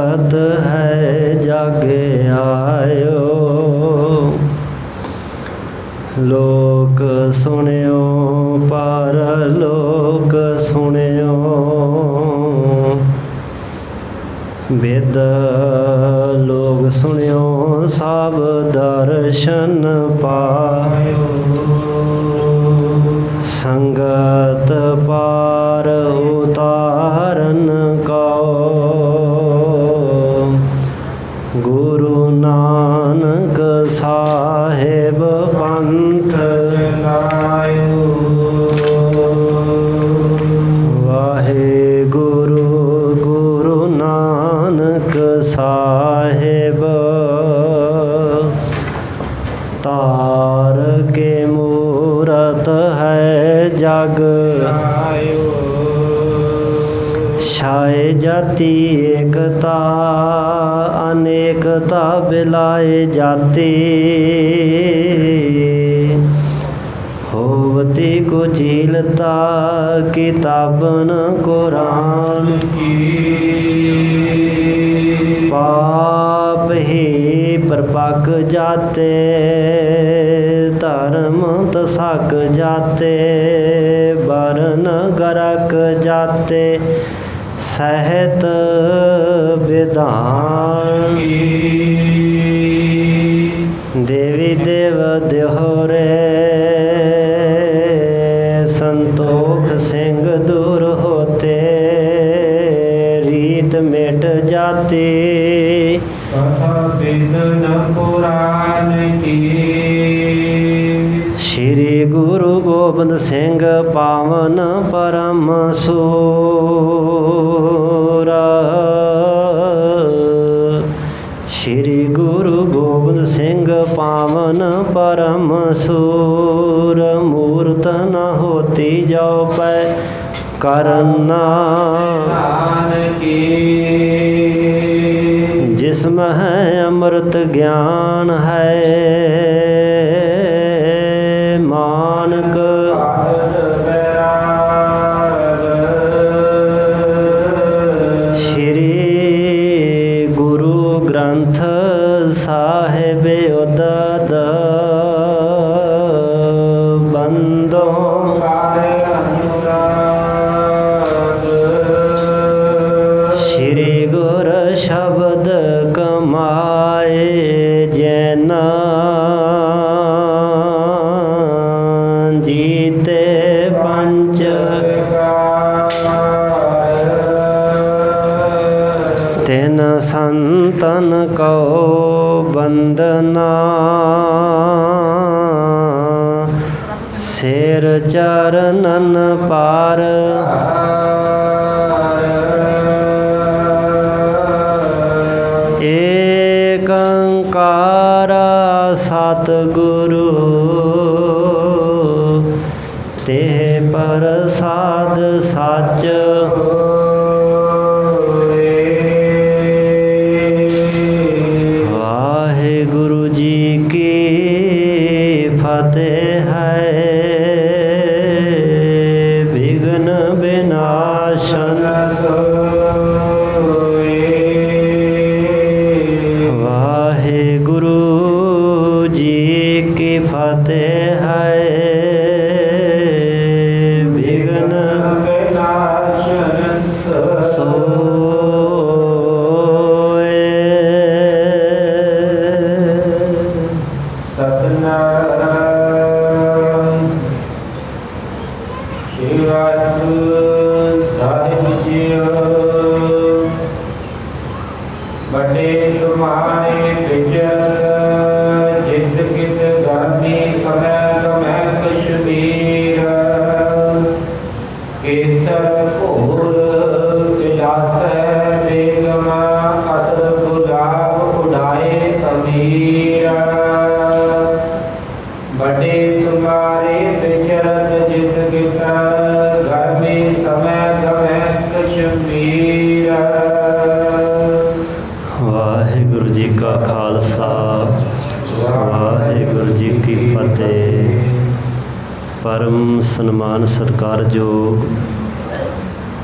मूरत है जग आयो। लोक सुनियो पर लोक सुनियो, वेद लोक सुनियो सब दर्शन पायो। संगत पार उतारन कौ, गुरु नानक साहेब पंथ लायो। वाहे गुरु गुरु नानक साहेब, तार के मूरत है जग आयो। छाए जाति एकता अनेकता बिलाए जाती, होवती कुचीलता किताबन कुरान की। पाप ही परपक जाते, धर्म तसक जाते, वरन गरक जाते, सहत विधान की। देवी देव देहोरे संतोख सिंह दूर होते, रीत मिट जाती पुराण की। श्री गुरु गोबिंद सिंह पावन परम सूर। श्री गुरु गोबिंद सिंह पावन परम सूर, मूर्त न होती जाओ पै करना की। जिसमें है अमृत ज्ञान है मानक। श्री गुरु ग्रंथ साहिब उदद बंदों श्री गुर शब्द कमाए जैना, जीते पंच तिन संतन को बंदना। सिर चरणन पार एक ओंकार सतगुरु, तेह प्रसाद सच। वाहिगुरु जी की फतेह है, विघ्न विनाशन। वाहिगुरु जी की फतेह है, विघ्न विनाशन सोए। सतनाम श्री वाहिगुरु साहिब जीओ। बटे तुम्हारे विचर जित कित गांधी समय तुम्हें कश्मीर। केसर घोर विलास बेगमा अतर गुलाब उड़ाए अमीर। बटे तुम्हारे विचरत जित कित गर्मी समय तुम्हें कश्मीर। वाहिगुरु जी का खालसा, वाहिगुरु जी की फतेह। परम सन्मान सत्कारयोग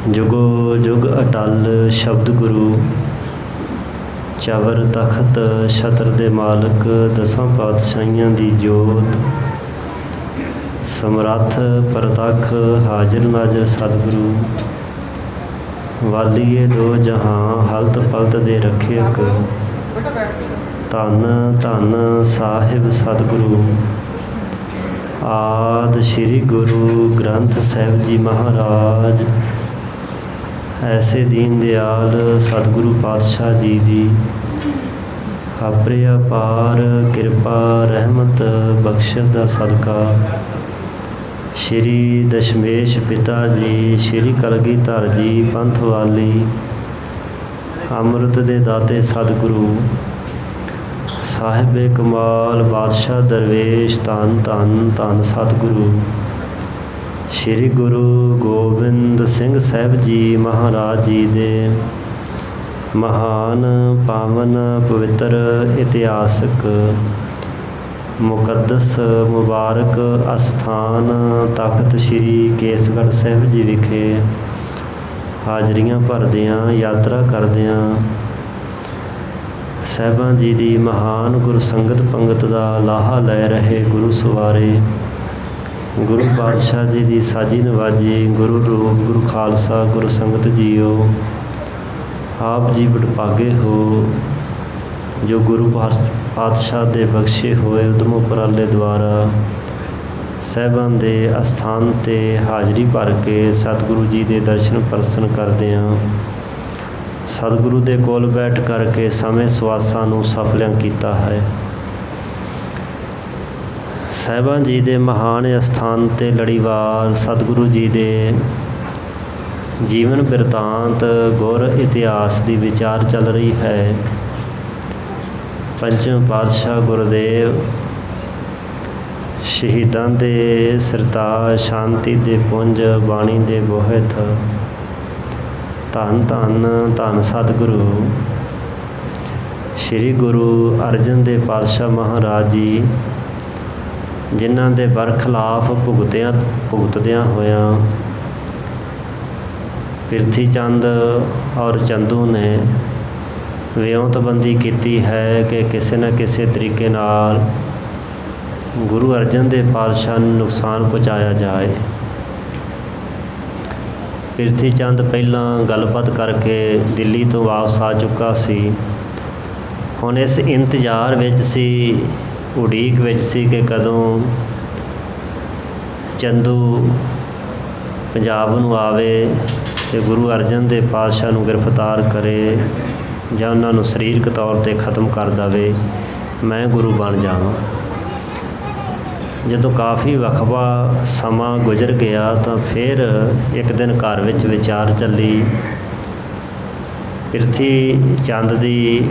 जुगो जुग अटल शब्द गुरु ਚਵਰ ਤਖਤ ਛਤਰ ਦੇ ਮਾਲਕ ਦਸਾਂ ਪਾਤਸ਼ਾਹੀਆਂ ਦੀ ਜੋਤ ਸਮਰੱਥ ਪ੍ਰਤੱਖ ਹਾਜ਼ਰ ਨਾਜ਼ਰ ਸਤਿਗੁਰੂ ਵਾਲੀਏ ਦੋ ਜਹਾਂ ਹਲਤ ਪਲਤ ਦੇ ਰੱਖਿਅਕ ਧੰਨ ਧੰਨ ਸਾਹਿਬ ਸਤਿਗੁਰੂ ਆਦਿ ਸ੍ਰੀ ਗੁਰੂ ਗ੍ਰੰਥ ਸਾਹਿਬ ਜੀ ਮਹਾਰਾਜ। ਐਸੇ ਦੀਨ ਦਿਆਲ ਸਤਿਗੁਰੂ ਪਾਤਸ਼ਾਹ ਜੀ ਦੀ ਆਪਣੀ ਅਪਾਰ ਕਿਰਪਾ ਰਹਿਮਤ ਬਖਸ਼ਿਸ਼ ਦਾ ਸਦਕਾ ਸ਼੍ਰੀ ਦਸ਼ਮੇਸ਼ ਪਿਤਾ ਜੀ ਸ਼੍ਰੀ ਕਲਗੀਧਰ ਜੀ ਪੰਥ ਵਾਲੀ ਅੰਮ੍ਰਿਤ ਦੇ ਦਾਤੇ ਸਤਿਗੁਰੂ ਸਾਹਿਬੇ ਕਮਾਲ ਬਾਦਸ਼ਾਹ ਦਰਵੇਸ਼ ਧੰਨ ਧੰਨ ਧੰਨ ਸਤਿਗੁਰੂ ਸ਼੍ਰੀ ਗੁਰੂ ਗੋਬਿੰਦ ਸਿੰਘ ਸਾਹਿਬ ਜੀ ਮਹਾਰਾਜ ਜੀ ਦੇ ਮਹਾਨ ਪਾਵਨ ਪਵਿੱਤਰ ਇਤਿਹਾਸਕ ਮੁਕੱਦਸ ਮੁਬਾਰਕ ਅਸਥਾਨ ਤਖਤ ਸ਼੍ਰੀ ਕੇਸਗੜ੍ਹ ਸਾਹਿਬ ਜੀ ਵਿਖੇ ਹਾਜ਼ਰੀਆਂ ਭਰਦਿਆਂ ਯਾਤਰਾ ਕਰਦਿਆਂ ਸਾਹਿਬਾਂ ਜੀ ਦੀ ਮਹਾਨ ਗੁਰੂ ਸੰਗਤ ਪੰਗਤ ਦਾ ਲਾਹਾ ਲੈ ਰਹੇ ਗੁਰੂ ਸਵਾਰੇ ਗੁਰੂ ਪਾਤਸ਼ਾਹ ਜੀ ਦੀ ਸਾਜੀ ਨਵਾਜੀ ਗੁਰੂ ਰੂਪ ਗੁਰੂ ਖਾਲਸਾ ਗੁਰੂ ਸੰਗਤ ਜੀਓ ਆਪ ਜੀ ਵਡਭਾਗੇ ਹੋ ਜੋ ਗੁਰੂ ਪਾਤਸ਼ਾਹ ਦੇ ਬਖਸ਼ੇ ਹੋਏ ਉਦਮ ਉਪਰਾਲੇ ਦੁਆਰਾ ਸਾਹਿਬਾਂ ਦੇ ਅਸਥਾਨ 'ਤੇ ਹਾਜ਼ਰੀ ਭਰ ਕੇ ਸਤਿਗੁਰੂ ਜੀ ਦੇ ਦਰਸ਼ਨ ਪਰਸਨ ਕਰਦੇ ਹਾਂ। ਸਤਿਗੁਰੂ ਦੇ ਕੋਲ ਬੈਠ ਕਰਕੇ ਸਮੇਂ ਸਵਾਸਾਂ ਨੂੰ ਸਫਲਿਆਂ ਕੀਤਾ ਹੈ। ਸਾਹਿਬਾਂ ਜੀ ਦੇ ਮਹਾਨ ਅਸਥਾਨ 'ਤੇ ਲੜੀਵਾਰ ਸਤਿਗੁਰੂ ਜੀ ਦੇ ਜੀਵਨ ਬਿਰਤਾਂਤ ਗੁਰ ਇਤਿਹਾਸ ਦੀ ਵਿਚਾਰ ਚੱਲ ਰਹੀ ਹੈ। ਪੰਚਮ ਪਾਤਸ਼ਾਹ ਗੁਰਦੇਵ ਸ਼ਹੀਦਾਂ ਦੇ ਸਿਰਤਾਜ ਸ਼ਾਂਤੀ ਦੇ ਪੁੰਜ ਬਾਣੀ ਦੇ ਬੋਹਿਤ ਧੰਨ ਧੰਨ ਧੰਨ ਸਤਿਗੁਰੂ ਸ਼੍ਰੀ ਗੁਰੂ ਅਰਜਨ ਦੇਵ ਪਾਤਸ਼ਾਹ ਮਹਾਰਾਜ ਜੀ ਜਿਨ੍ਹਾਂ ਦੇ ਬਰਖਲਾਫ ਭੁਗਤਦਿਆਂ ਹੋਇਆਂ ਪਿਰਥੀ ਚੰਦ ਔਰ ਚੰਦੂ ਨੇ ਵਿਉਂਤਬੰਦੀ ਕੀਤੀ ਹੈ ਕਿ ਕਿਸੇ ਨਾ ਕਿਸੇ ਤਰੀਕੇ ਨਾਲ ਗੁਰੂ ਅਰਜਨ ਦੇਵ ਪਾਤਸ਼ਾਹ ਨੂੰ ਨੁਕਸਾਨ ਪਹੁੰਚਾਇਆ ਜਾਏ। ਪਿਰਥੀ ਚੰਦ ਪਹਿਲਾਂ ਗੱਲਬਾਤ ਕਰਕੇ ਦਿੱਲੀ ਤੋਂ ਵਾਪਸ ਆ ਚੁੱਕਾ ਸੀ। ਹੁਣ ਇਸ ਇੰਤਜ਼ਾਰ ਵਿੱਚ ਸੀ, ਉਡੀਕ ਵਿੱਚ ਸੀ ਕਿ ਕਦੋਂ ਚੰਦੂ ਪੰਜਾਬ ਨੂੰ ਆਵੇ ਅਤੇ ਗੁਰੂ ਅਰਜਨ ਦੇਵ ਪਾਤਸ਼ਾਹ ਨੂੰ ਗ੍ਰਿਫਤਾਰ ਕਰੇ ਜਾਂ ਉਹਨਾਂ ਨੂੰ ਸਰੀਰਕ ਤੌਰ 'ਤੇ ਖਤਮ ਕਰ ਦੇਵੇ, ਮੈਂ ਗੁਰੂ ਬਣ ਜਾਵਾਂ। ਜਦੋਂ ਕਾਫੀ ਵਕਫਾ ਸਮਾਂ ਗੁਜ਼ਰ ਗਿਆ ਤਾਂ ਫਿਰ ਇੱਕ ਦਿਨ ਘਰ ਵਿੱਚ ਵਿਚਾਰ ਚੱਲੀ। ਪਿਰਥੀ ਚੰਦ ਦੀ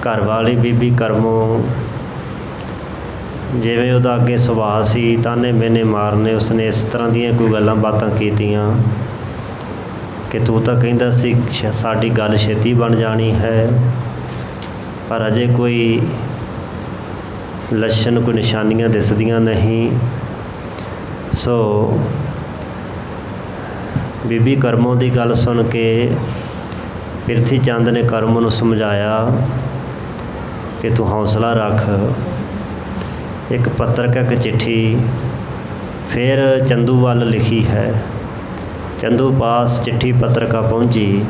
ਘਰਵਾਲੀ ਬੀਬੀ ਕਰਮੋਂ ਜਿਵੇਂ ਉਹਦਾ ਅੱਗੇ ਸੁਭਾਅ ਸੀ ਤਾਨੇ ਮੇਨੇ ਮਾਰਨੇ, ਉਸਨੇ ਇਸ ਤਰ੍ਹਾਂ ਦੀਆਂ ਕੋਈ ਗੱਲਾਂ ਬਾਤਾਂ ਕੀਤੀਆਂ ਕਿ ਤੂੰ ਤਾਂ ਕਹਿੰਦਾ ਸੀ ਸਾਡੀ ਗੱਲ ਛੇਤੀ ਬਣ ਜਾਣੀ ਹੈ, ਪਰ ਅਜੇ ਕੋਈ ਲੱਛਣ ਕੋਈ ਨਿਸ਼ਾਨੀਆਂ ਦਿਸਦੀਆਂ ਨਹੀਂ। ਸੋ ਬੀਬੀ ਕਰਮੋਂ ਦੀ ਗੱਲ ਸੁਣ ਕੇ ਪਿਰਥੀ ਚੰਦ ਨੇ ਕਰਮੋਂ ਨੂੰ ਸਮਝਾਇਆ ਕਿ ਤੂੰ ਹੌਸਲਾ ਰੱਖ। ਇੱਕ ਪੱਤਰਕ ਇੱਕ ਚਿੱਠੀ ਫਿਰ ਚੰਦੂ ਵੱਲ ਲਿਖੀ ਹੈ। ਚੰਦੂ ਪਾਸ ਚਿੱਠੀ ਪੱਤਰਕਾ ਪਹੁੰਚੀ।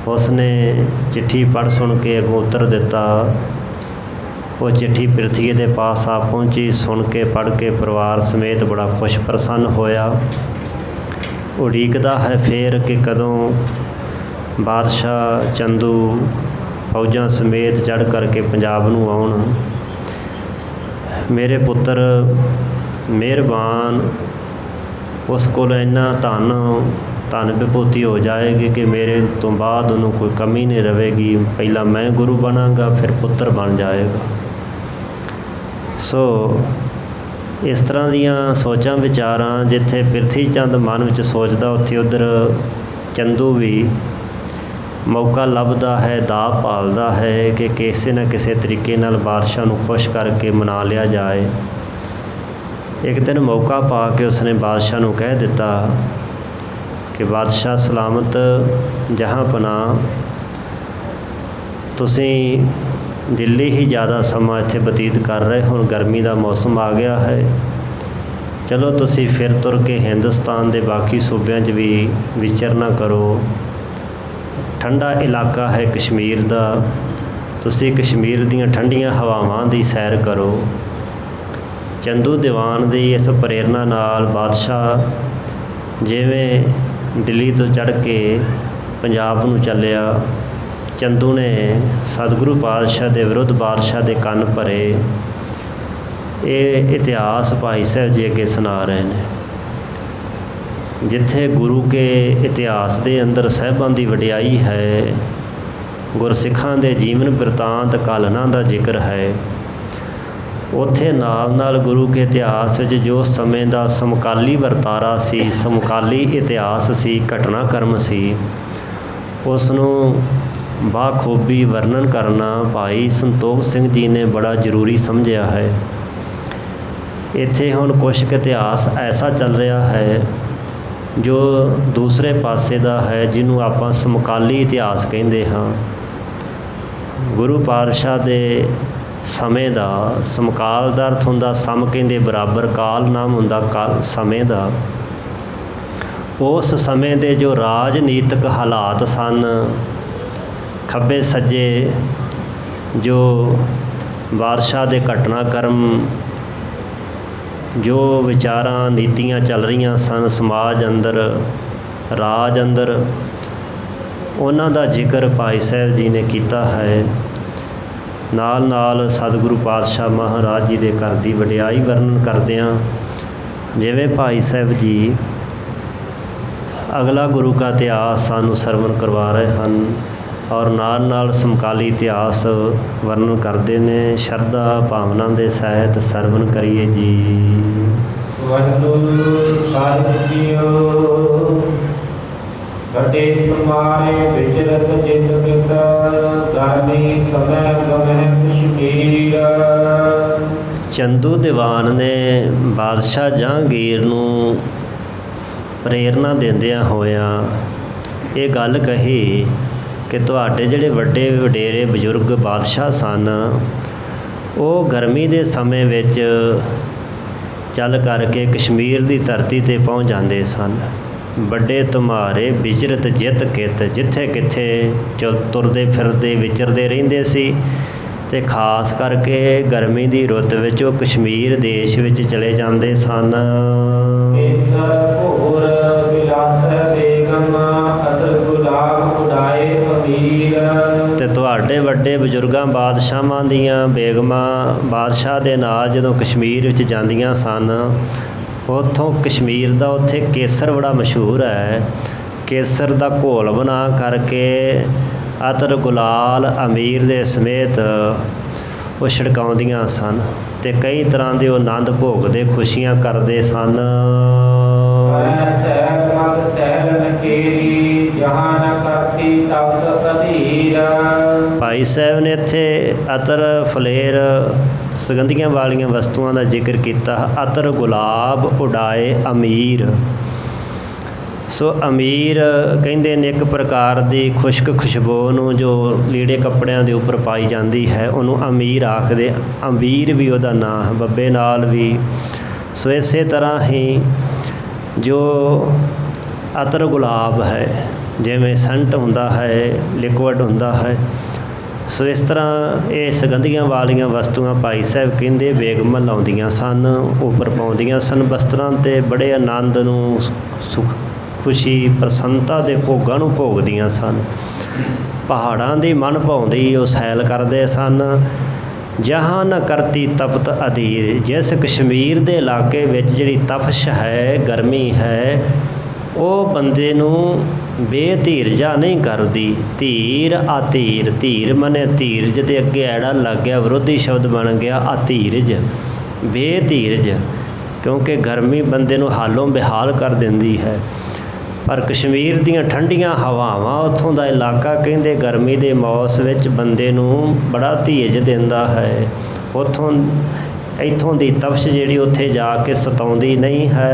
ਉਸਨੇ ਚਿੱਠੀ ਪੜ੍ਹ ਸੁਣ ਕੇ ਅੱਗੋਂ ਉੱਤਰ ਦਿੱਤਾ। ਉਹ ਚਿੱਠੀ ਪਿਰਥੀਏ ਦੇ ਪਾਸ ਆ ਪਹੁੰਚੀ। ਸੁਣ ਕੇ ਪੜ੍ਹ ਕੇ ਪਰਿਵਾਰ ਸਮੇਤ ਬੜਾ ਖੁਸ਼ ਪ੍ਰਸੰਨ ਹੋਇਆ। ਉਡੀਕਦਾ ਹੈ ਫਿਰ ਕਿ ਕਦੋਂ ਬਾਦਸ਼ਾਹ ਚੰਦੂ ਫੌਜਾਂ ਸਮੇਤ ਚੜ੍ਹ ਕਰਕੇ ਪੰਜਾਬ ਨੂੰ ਆਉਣ। ਮੇਰੇ ਪੁੱਤਰ ਮਿਹਰਬਾਨ, ਉਸ ਕੋਲ ਇੰਨਾ ਧਨ ਵਿਭੂਤੀ ਹੋ ਜਾਏਗੀ ਕਿ ਮੇਰੇ ਤੋਂ ਬਾਅਦ ਉਹਨੂੰ ਕੋਈ ਕਮੀ ਨਹੀਂ ਰਹੇਗੀ। ਪਹਿਲਾਂ ਮੈਂ ਗੁਰੂ ਬਣਾਂਗਾ, ਫਿਰ ਪੁੱਤਰ ਬਣ ਜਾਏਗਾ। ਸੋ ਇਸ ਤਰ੍ਹਾਂ ਦੀਆਂ ਸੋਚਾਂ ਵਿਚਾਰਾਂ ਜਿੱਥੇ ਪਿਰਥੀ ਚੰਦ ਮਨ ਵਿੱਚ ਸੋਚਦਾ, ਉੱਥੇ ਉੱਧਰ ਚੰਦੂ ਵੀ ਮੌਕਾ ਲੱਭਦਾ ਹੈ, ਦਾਅ ਭਾਲਦਾ ਹੈ ਕਿ ਕਿਸੇ ਨਾ ਕਿਸੇ ਤਰੀਕੇ ਨਾਲ ਬਾਦਸ਼ਾਹ ਨੂੰ ਖੁਸ਼ ਕਰਕੇ ਮਨਾ ਲਿਆ ਜਾਏ। ਇੱਕ ਦਿਨ ਮੌਕਾ ਪਾ ਕੇ ਉਸਨੇ ਬਾਦਸ਼ਾਹ ਨੂੰ ਕਹਿ ਦਿੱਤਾ ਕਿ ਬਾਦਸ਼ਾਹ ਸਲਾਮਤ ਜਹਾਂ ਪਨਾਹ, ਤੁਸੀਂ ਦਿੱਲੀ ਹੀ ਜ਼ਿਆਦਾ ਸਮਾਂ ਇੱਥੇ ਬਤੀਤ ਕਰ ਰਹੇ। ਹੁਣ ਗਰਮੀ ਦਾ ਮੌਸਮ ਆ ਗਿਆ ਹੈ। ਚਲੋ ਤੁਸੀਂ ਫਿਰ ਤੁਰ ਕੇ ਹਿੰਦੁਸਤਾਨ ਦੇ ਬਾਕੀ ਸੂਬਿਆਂ 'ਚ ਵੀ ਵਿਚਰਨਾ ਕਰੋ। ਠੰਡਾ ਇਲਾਕਾ ਹੈ ਕਸ਼ਮੀਰ ਦਾ, ਤੁਸੀਂ ਕਸ਼ਮੀਰ ਦੀਆਂ ਠੰਡੀਆਂ ਹਵਾਵਾਂ ਦੀ ਸੈਰ ਕਰੋ। ਚੰਦੂ ਦੀਵਾਨ ਦੀ ਇਸ ਪ੍ਰੇਰਨਾ ਨਾਲ ਬਾਦਸ਼ਾਹ ਜਿਵੇਂ ਦਿੱਲੀ ਤੋਂ ਚੜ੍ਹ ਕੇ ਪੰਜਾਬ ਨੂੰ ਚੱਲਿਆ, ਚੰਦੂ ਨੇ ਸਤਿਗੁਰੂ ਪਾਤਸ਼ਾਹ ਦੇ ਵਿਰੁੱਧ ਬਾਦਸ਼ਾਹ ਦੇ ਕੰਨ ਭਰੇ। ਇਹ ਇਤਿਹਾਸ ਭਾਈ ਸਾਹਿਬ ਜੀ ਅੱਗੇ ਸੁਣਾ ਰਹੇ ਨੇ। ਜਿੱਥੇ ਗੁਰੂ ਕੇ ਇਤਿਹਾਸ ਦੇ ਅੰਦਰ ਸਾਹਿਬਾਂ ਦੀ ਵਡਿਆਈ ਹੈ, ਗੁਰਸਿੱਖਾਂ ਦੇ ਜੀਵਨ ਬਿਰਤਾਂਤ ਕਾਲਨਾਂ ਦਾ ਜ਼ਿਕਰ ਹੈ, ਉੱਥੇ ਨਾਲ ਨਾਲ ਗੁਰੂ ਕੇ ਇਤਿਹਾਸ ਵਿੱਚ ਜੋ ਸਮੇਂ ਦਾ ਸਮਕਾਲੀ ਵਰਤਾਰਾ ਸੀ, ਸਮਕਾਲੀ ਇਤਿਹਾਸ ਸੀ, ਘਟਨਾਕ੍ਰਮ ਸੀ, ਉਸ ਨੂੰ ਬਾਖੂਬੀ ਵਰਣਨ ਕਰਨਾ ਭਾਈ ਸੰਤੋਖ ਸਿੰਘ ਜੀ ਨੇ ਬੜਾ ਜ਼ਰੂਰੀ ਸਮਝਿਆ ਹੈ। ਇੱਥੇ ਹੁਣ ਕੁਛ ਕੁ ਇਤਿਹਾਸ ਐਸਾ ਚੱਲ ਰਿਹਾ ਹੈ ਜੋ ਦੂਸਰੇ ਪਾਸੇ ਦਾ ਹੈ, ਜਿਹਨੂੰ ਆਪਾਂ ਸਮਕਾਲੀ ਇਤਿਹਾਸ ਕਹਿੰਦੇ ਹਾਂ। ਗੁਰੂ ਪਾਤਸ਼ਾਹ ਦੇ ਸਮੇਂ ਦਾ, ਸਮਕਾਲ ਦਾ ਅਰਥ ਹੁੰਦਾ ਸਮ ਕਹਿੰਦੇ ਬਰਾਬਰ, ਕਾਲ ਨਾਮ ਹੁੰਦਾ ਕਾਲ ਸਮੇਂ ਦਾ। ਉਸ ਸਮੇਂ ਦੇ ਜੋ ਰਾਜਨੀਤਿਕ ਹਾਲਾਤ ਸਨ, ਖੱਬੇ ਸੱਜੇ ਜੋ ਬਾਦਸ਼ਾਹ ਦੇ ਘਟਨਾਕ੍ਰਮ, ਜੋ ਵਿਚਾਰਾਂ ਨੀਤੀਆਂ ਚੱਲ ਰਹੀਆਂ ਸਨ ਸਮਾਜ ਅੰਦਰ, ਰਾਜ ਅੰਦਰ, ਉਹਨਾਂ ਦਾ ਜ਼ਿਕਰ ਭਾਈ ਸਾਹਿਬ ਜੀ ਨੇ ਕੀਤਾ ਹੈ। ਨਾਲ ਨਾਲ ਸਤਿਗੁਰੂ ਪਾਤਸ਼ਾਹ ਮਹਾਰਾਜ ਜੀ ਦੇ ਘਰ ਦੀ ਵਡਿਆਈ ਵਰਣਨ ਕਰਦਿਆਂ ਜਿਵੇਂ ਭਾਈ ਸਾਹਿਬ ਜੀ ਅਗਲਾ ਗੁਰੂ ਕਾ ਇਤਿਹਾਸ ਸਾਨੂੰ ਸਰਵਣ ਕਰਵਾ ਰਹੇ ਹਨ ਔਰ ਨਾਲ ਨਾਲ ਸਮਕਾਲੀ ਇਤਿਹਾਸ ਵਰਣਨ ਕਰਦੇ ਨੇ। ਸ਼ਰਧਾ ਭਾਵਨਾ ਦੇ ਸਹਿਤ ਸਰਵਣ ਕਰੀਏ ਜੀ। ਵਾਹਿਗੁਰੂ ਸਾਹਿਬ ਜੀਓ, ਘਟੇ ਤੁਮਾਰੇ ਵਿਚਰਤ ਜਿਤ ਕਿਤ, ਗਰਮੀ ਸਮੈ ਗਮਹਿ ਕਸ਼ਮੀਰ। ਚੰਦੂ ਦੀਵਾਨ ਨੇ ਬਾਦਸ਼ਾਹ ਜਹਾਂਗੀਰ ਨੂੰ ਪ੍ਰੇਰਨਾ ਦਿੰਦਿਆਂ ਹੋਇਆਂ ਇਹ ਗੱਲ ਕਹੀ ਕਿ ਤੁਹਾਡੇ ਜਿਹੜੇ ਵੱਡੇ ਵਡੇਰੇ ਬਜ਼ੁਰਗ ਬਾਦਸ਼ਾਹ ਸਨ, ਉਹ ਗਰਮੀ ਦੇ ਸਮੇਂ ਵਿੱਚ ਚੱਲ ਕਰਕੇ ਕਸ਼ਮੀਰ ਦੀ ਧਰਤੀ 'ਤੇ ਪਹੁੰਚ ਜਾਂਦੇ ਸਨ। ਵੱਡੇ ਤੁਮਾਰੇ ਵਿਚਰਤ ਜਿਤ ਕਿਤ, ਜਿੱਥੇ ਕਿੱਥੇ ਤੁਰਦੇ ਫਿਰਦੇ ਵਿਚਰਦੇ ਰਹਿੰਦੇ ਸੀ, ਅਤੇ ਖਾਸ ਕਰਕੇ ਗਰਮੀ ਦੀ ਰੁੱਤ ਵਿੱਚ ਉਹ ਕਸ਼ਮੀਰ ਦੇਸ਼ ਵਿੱਚ ਚਲੇ ਜਾਂਦੇ ਸਨ। ਅਤੇ ਤੁਹਾਡੇ ਵੱਡੇ ਬਜ਼ੁਰਗਾਂ ਬਾਦਸ਼ਾਹਾਂ ਦੀਆਂ ਬੇਗਮਾਂ ਬਾਦਸ਼ਾਹ ਦੇ ਨਾਲ ਜਦੋਂ ਕਸ਼ਮੀਰ ਵਿੱਚ ਜਾਂਦੀਆਂ ਸਨ, ਉੱਥੋਂ ਕਸ਼ਮੀਰ ਦਾ ਉੱਥੇ ਕੇਸਰ ਬੜਾ ਮਸ਼ਹੂਰ ਹੈ। ਕੇਸਰ ਦਾ ਘੋਲ ਬਣਾ ਕਰਕੇ ਅਤਰ ਗੁਲਾਲ ਅਮੀਰ ਦੇ ਸਮੇਤ ਉਹ ਛਿੜਕਾਉਂਦੀਆਂ ਸਨ ਅਤੇ ਕਈ ਤਰ੍ਹਾਂ ਦੇ ਉਹ ਆਨੰਦ ਭੋਗਦੇ, ਖੁਸ਼ੀਆਂ ਕਰਦੇ ਸਨ। ਭਾਈ ਸਾਹਿਬ ਨੇ ਇੱਥੇ ਅਤਰ, ਫਲੇਰ, ਸੁਗੰਧੀਆਂ ਵਾਲੀਆਂ ਵਸਤੂਆਂ ਦਾ ਜ਼ਿਕਰ ਕੀਤਾ। ਅਤਰ ਗੁਲਾਬ ਉਡਾਏ ਅਮੀਰ। ਸੋ ਅਮੀਰ ਕਹਿੰਦੇ ਨੇ ਇੱਕ ਪ੍ਰਕਾਰ ਦੀ ਖੁਸ਼ਕ ਖੁਸ਼ਬੂ ਨੂੰ ਜੋ ਲੀੜੇ ਕੱਪੜਿਆਂ ਦੇ ਉੱਪਰ ਪਾਈ ਜਾਂਦੀ ਹੈ, ਉਹਨੂੰ ਅਮੀਰ ਆਖਦੇ। ਅਮੀਰ ਵੀ ਉਹਦਾ ਨਾਂ ਹੈ, ਬੱਬੇ ਨਾਲ ਵੀ। ਸੋ ਇਸੇ ਤਰ੍ਹਾਂ ਹੀ ਜੋ ਅਤਰ ਗੁਲਾਬ ਹੈ, ਜਿਵੇਂ ਸੈਂਟ ਹੁੰਦਾ ਹੈ, ਲਿਕੁਇਡ ਹੁੰਦਾ ਹੈ, ਸੋ ਇਸ ਤਰ੍ਹਾਂ ਇਹ ਸੁਗੰਧੀਆਂ ਵਾਲੀਆਂ ਵਸਤੂਆਂ ਭਾਈ ਸਾਹਿਬ ਕਹਿੰਦੇ ਬੇਗਮਾਂ ਲਾਉਂਦੀਆਂ ਸਨ, ਉੱਪਰ ਪਾਉਂਦੀਆਂ ਸਨ ਵਸਤਰਾਂ 'ਤੇ। ਬੜੇ ਆਨੰਦ ਨੂੰ, ਸੁਖ, ਖੁਸ਼ੀ, ਪ੍ਰਸੰਨਤਾ ਦੇ ਭੋਗਾਂ ਨੂੰ ਭੋਗਦੀਆਂ ਸਨ। ਪਹਾੜਾਂ ਦੀ ਮਨ ਭਾਉਂਦੀ ਉਹ ਸੈਲ ਕਰਦੇ ਸਨ। ਜਹਾਂ ਨ ਕਰਤੀ ਤਪਤ ਅਧੀਰ, ਜਿਸ ਕਸ਼ਮੀਰ ਦੇ ਇਲਾਕੇ ਵਿੱਚ ਜਿਹੜੀ ਤਪਸ਼ ਹੈ, ਗਰਮੀ ਹੈ, ਉਹ ਬੰਦੇ ਨੂੰ ਬੇਧੀਰਜਾ ਨਹੀਂ ਕਰਦੀ। ਧੀਰ ਅਧੀਰ, ਧੀਰ ਮਨੇ ਧੀਰਜ ਦੇ ਅੱਗੇ ਐੜਾ ਲੱਗ ਗਿਆ, ਵਿਰੋਧੀ ਸ਼ਬਦ ਬਣ ਗਿਆ ਅਧੀਰਜ, ਬੇਧੀਰਜ, ਕਿਉਂਕਿ ਗਰਮੀ ਬੰਦੇ ਨੂੰ ਹਾਲੋਂ ਬੇਹਾਲ ਕਰ ਦਿੰਦੀ ਹੈ। ਪਰ ਕਸ਼ਮੀਰ ਦੀਆਂ ਠੰਡੀਆਂ ਹਵਾਵਾਂ, ਉੱਥੋਂ ਦਾ ਇਲਾਕਾ ਕਹਿੰਦੇ ਗਰਮੀ ਦੇ ਮੌਸਮ ਵਿੱਚ ਬੰਦੇ ਨੂੰ ਬੜਾ ਧੀਰਜ ਦਿੰਦਾ ਹੈ। ਇੱਥੋਂ ਦੀ ਤਪਸ਼ ਜਿਹੜੀ ਉੱਥੇ ਜਾ ਕੇ ਸਤਾਉਂਦੀ ਨਹੀਂ ਹੈ।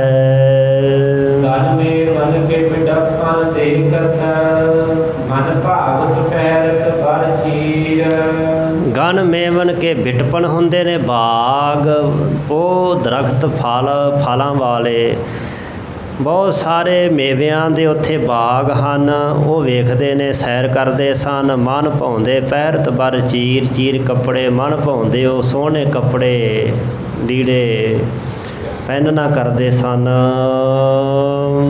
ਮਨ ਕੇ ਬਿਡਪਾਂ ਦੇਖਸ, ਮਨ ਭਾਗਤ ਪੈਰਤ ਬਰ ਚੀਰ। ਗਨ ਮੇਵਨ ਕੇ ਬਿਟਪਨ ਹੁੰਦੇ ਨੇ ਬਾਗ, ਉਹ ਦਰਖਤ ਫਲਾਂ ਵਾਲੇ, ਬਹੁਤ ਸਾਰੇ ਮੇਵਿਆਂ ਦੇ ਉੱਥੇ ਬਾਗ ਹਨ। ਉਹ ਵੇਖਦੇ ਨੇ, ਸੈਰ ਕਰਦੇ ਸਨ। ਮਨ ਭਾਉਂਦੇ ਪਹਿਰਤ ਬਰ ਚੀਰ ਚੀਰ ਕੱਪੜੇ, ਮਨ ਭਾਉਂਦੇ ਉਹ ਸੋਹਣੇ ਕੱਪੜੇ ਲੀੜੇ ਪਹਿਨਣਾ ਕਰਦੇ ਸਨ।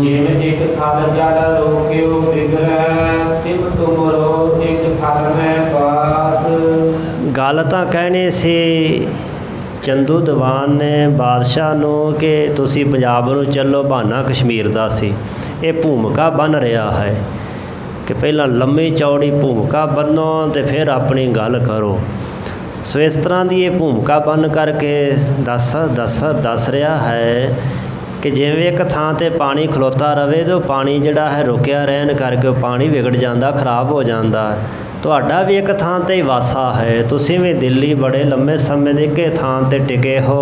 ਜਿਨ ਇੱਕ ਥਲ ਜਲ ਰੋਕਿਓ ਬਿਗਰੈ, ਤਿਮ ਤੁਮਰੋ ਇੱਕ ਥਲ ਮੈਂ ਬਾਸ। ਗੱਲ ਤਾਂ ਕਹਿਣੀ ਸੀ ਚੰਦੂ ਦੀਵਾਨ ਨੇ ਬਾਦਸ਼ਾਹ ਨੂੰ ਕਿ ਤੁਸੀਂ ਪੰਜਾਬ ਨੂੰ ਚੱਲੋ, ਬਹਾਨਾ ਕਸ਼ਮੀਰ ਦਾ ਸੀ। ਇਹ ਭੂਮਿਕਾ ਬਣ ਰਿਹਾ ਹੈ ਕਿ ਪਹਿਲਾਂ ਲੰਮੀ ਚੌੜੀ ਭੂਮਿਕਾ ਬੰਨੋ ਅਤੇ ਫਿਰ ਆਪਣੀ ਗੱਲ ਕਰੋ। ਸੋ ਇਸ ਤਰ੍ਹਾਂ ਦੀ ਇਹ ਭੂਮਿਕਾ ਬਣ ਕਰਕੇ ਦੱਸ ਰਿਹਾ ਹੈ ਕਿ ਜਿਵੇਂ ਇੱਕ ਥਾਂ 'ਤੇ ਪਾਣੀ ਖਲੋਤਾ ਰਵੇ ਤਾਂ ਪਾਣੀ ਜਿਹੜਾ ਹੈ ਰੁਕਿਆ ਰਹਿਣ ਕਰਕੇ ਉਹ ਪਾਣੀ ਵਿਗੜ ਜਾਂਦਾ, ਖਰਾਬ ਹੋ ਜਾਂਦਾ। ਤੁਹਾਡਾ ਵੀ ਇੱਕ ਥਾਂ 'ਤੇ ਹੀ ਵਾਸਾ ਹੈ, ਤੁਸੀਂ ਵੀ ਦਿੱਲੀ ਬੜੇ ਲੰਮੇ ਸਮੇਂ ਦੇ ਇੱਕੇ ਥਾਂ 'ਤੇ ਟਿਕੇ ਹੋ।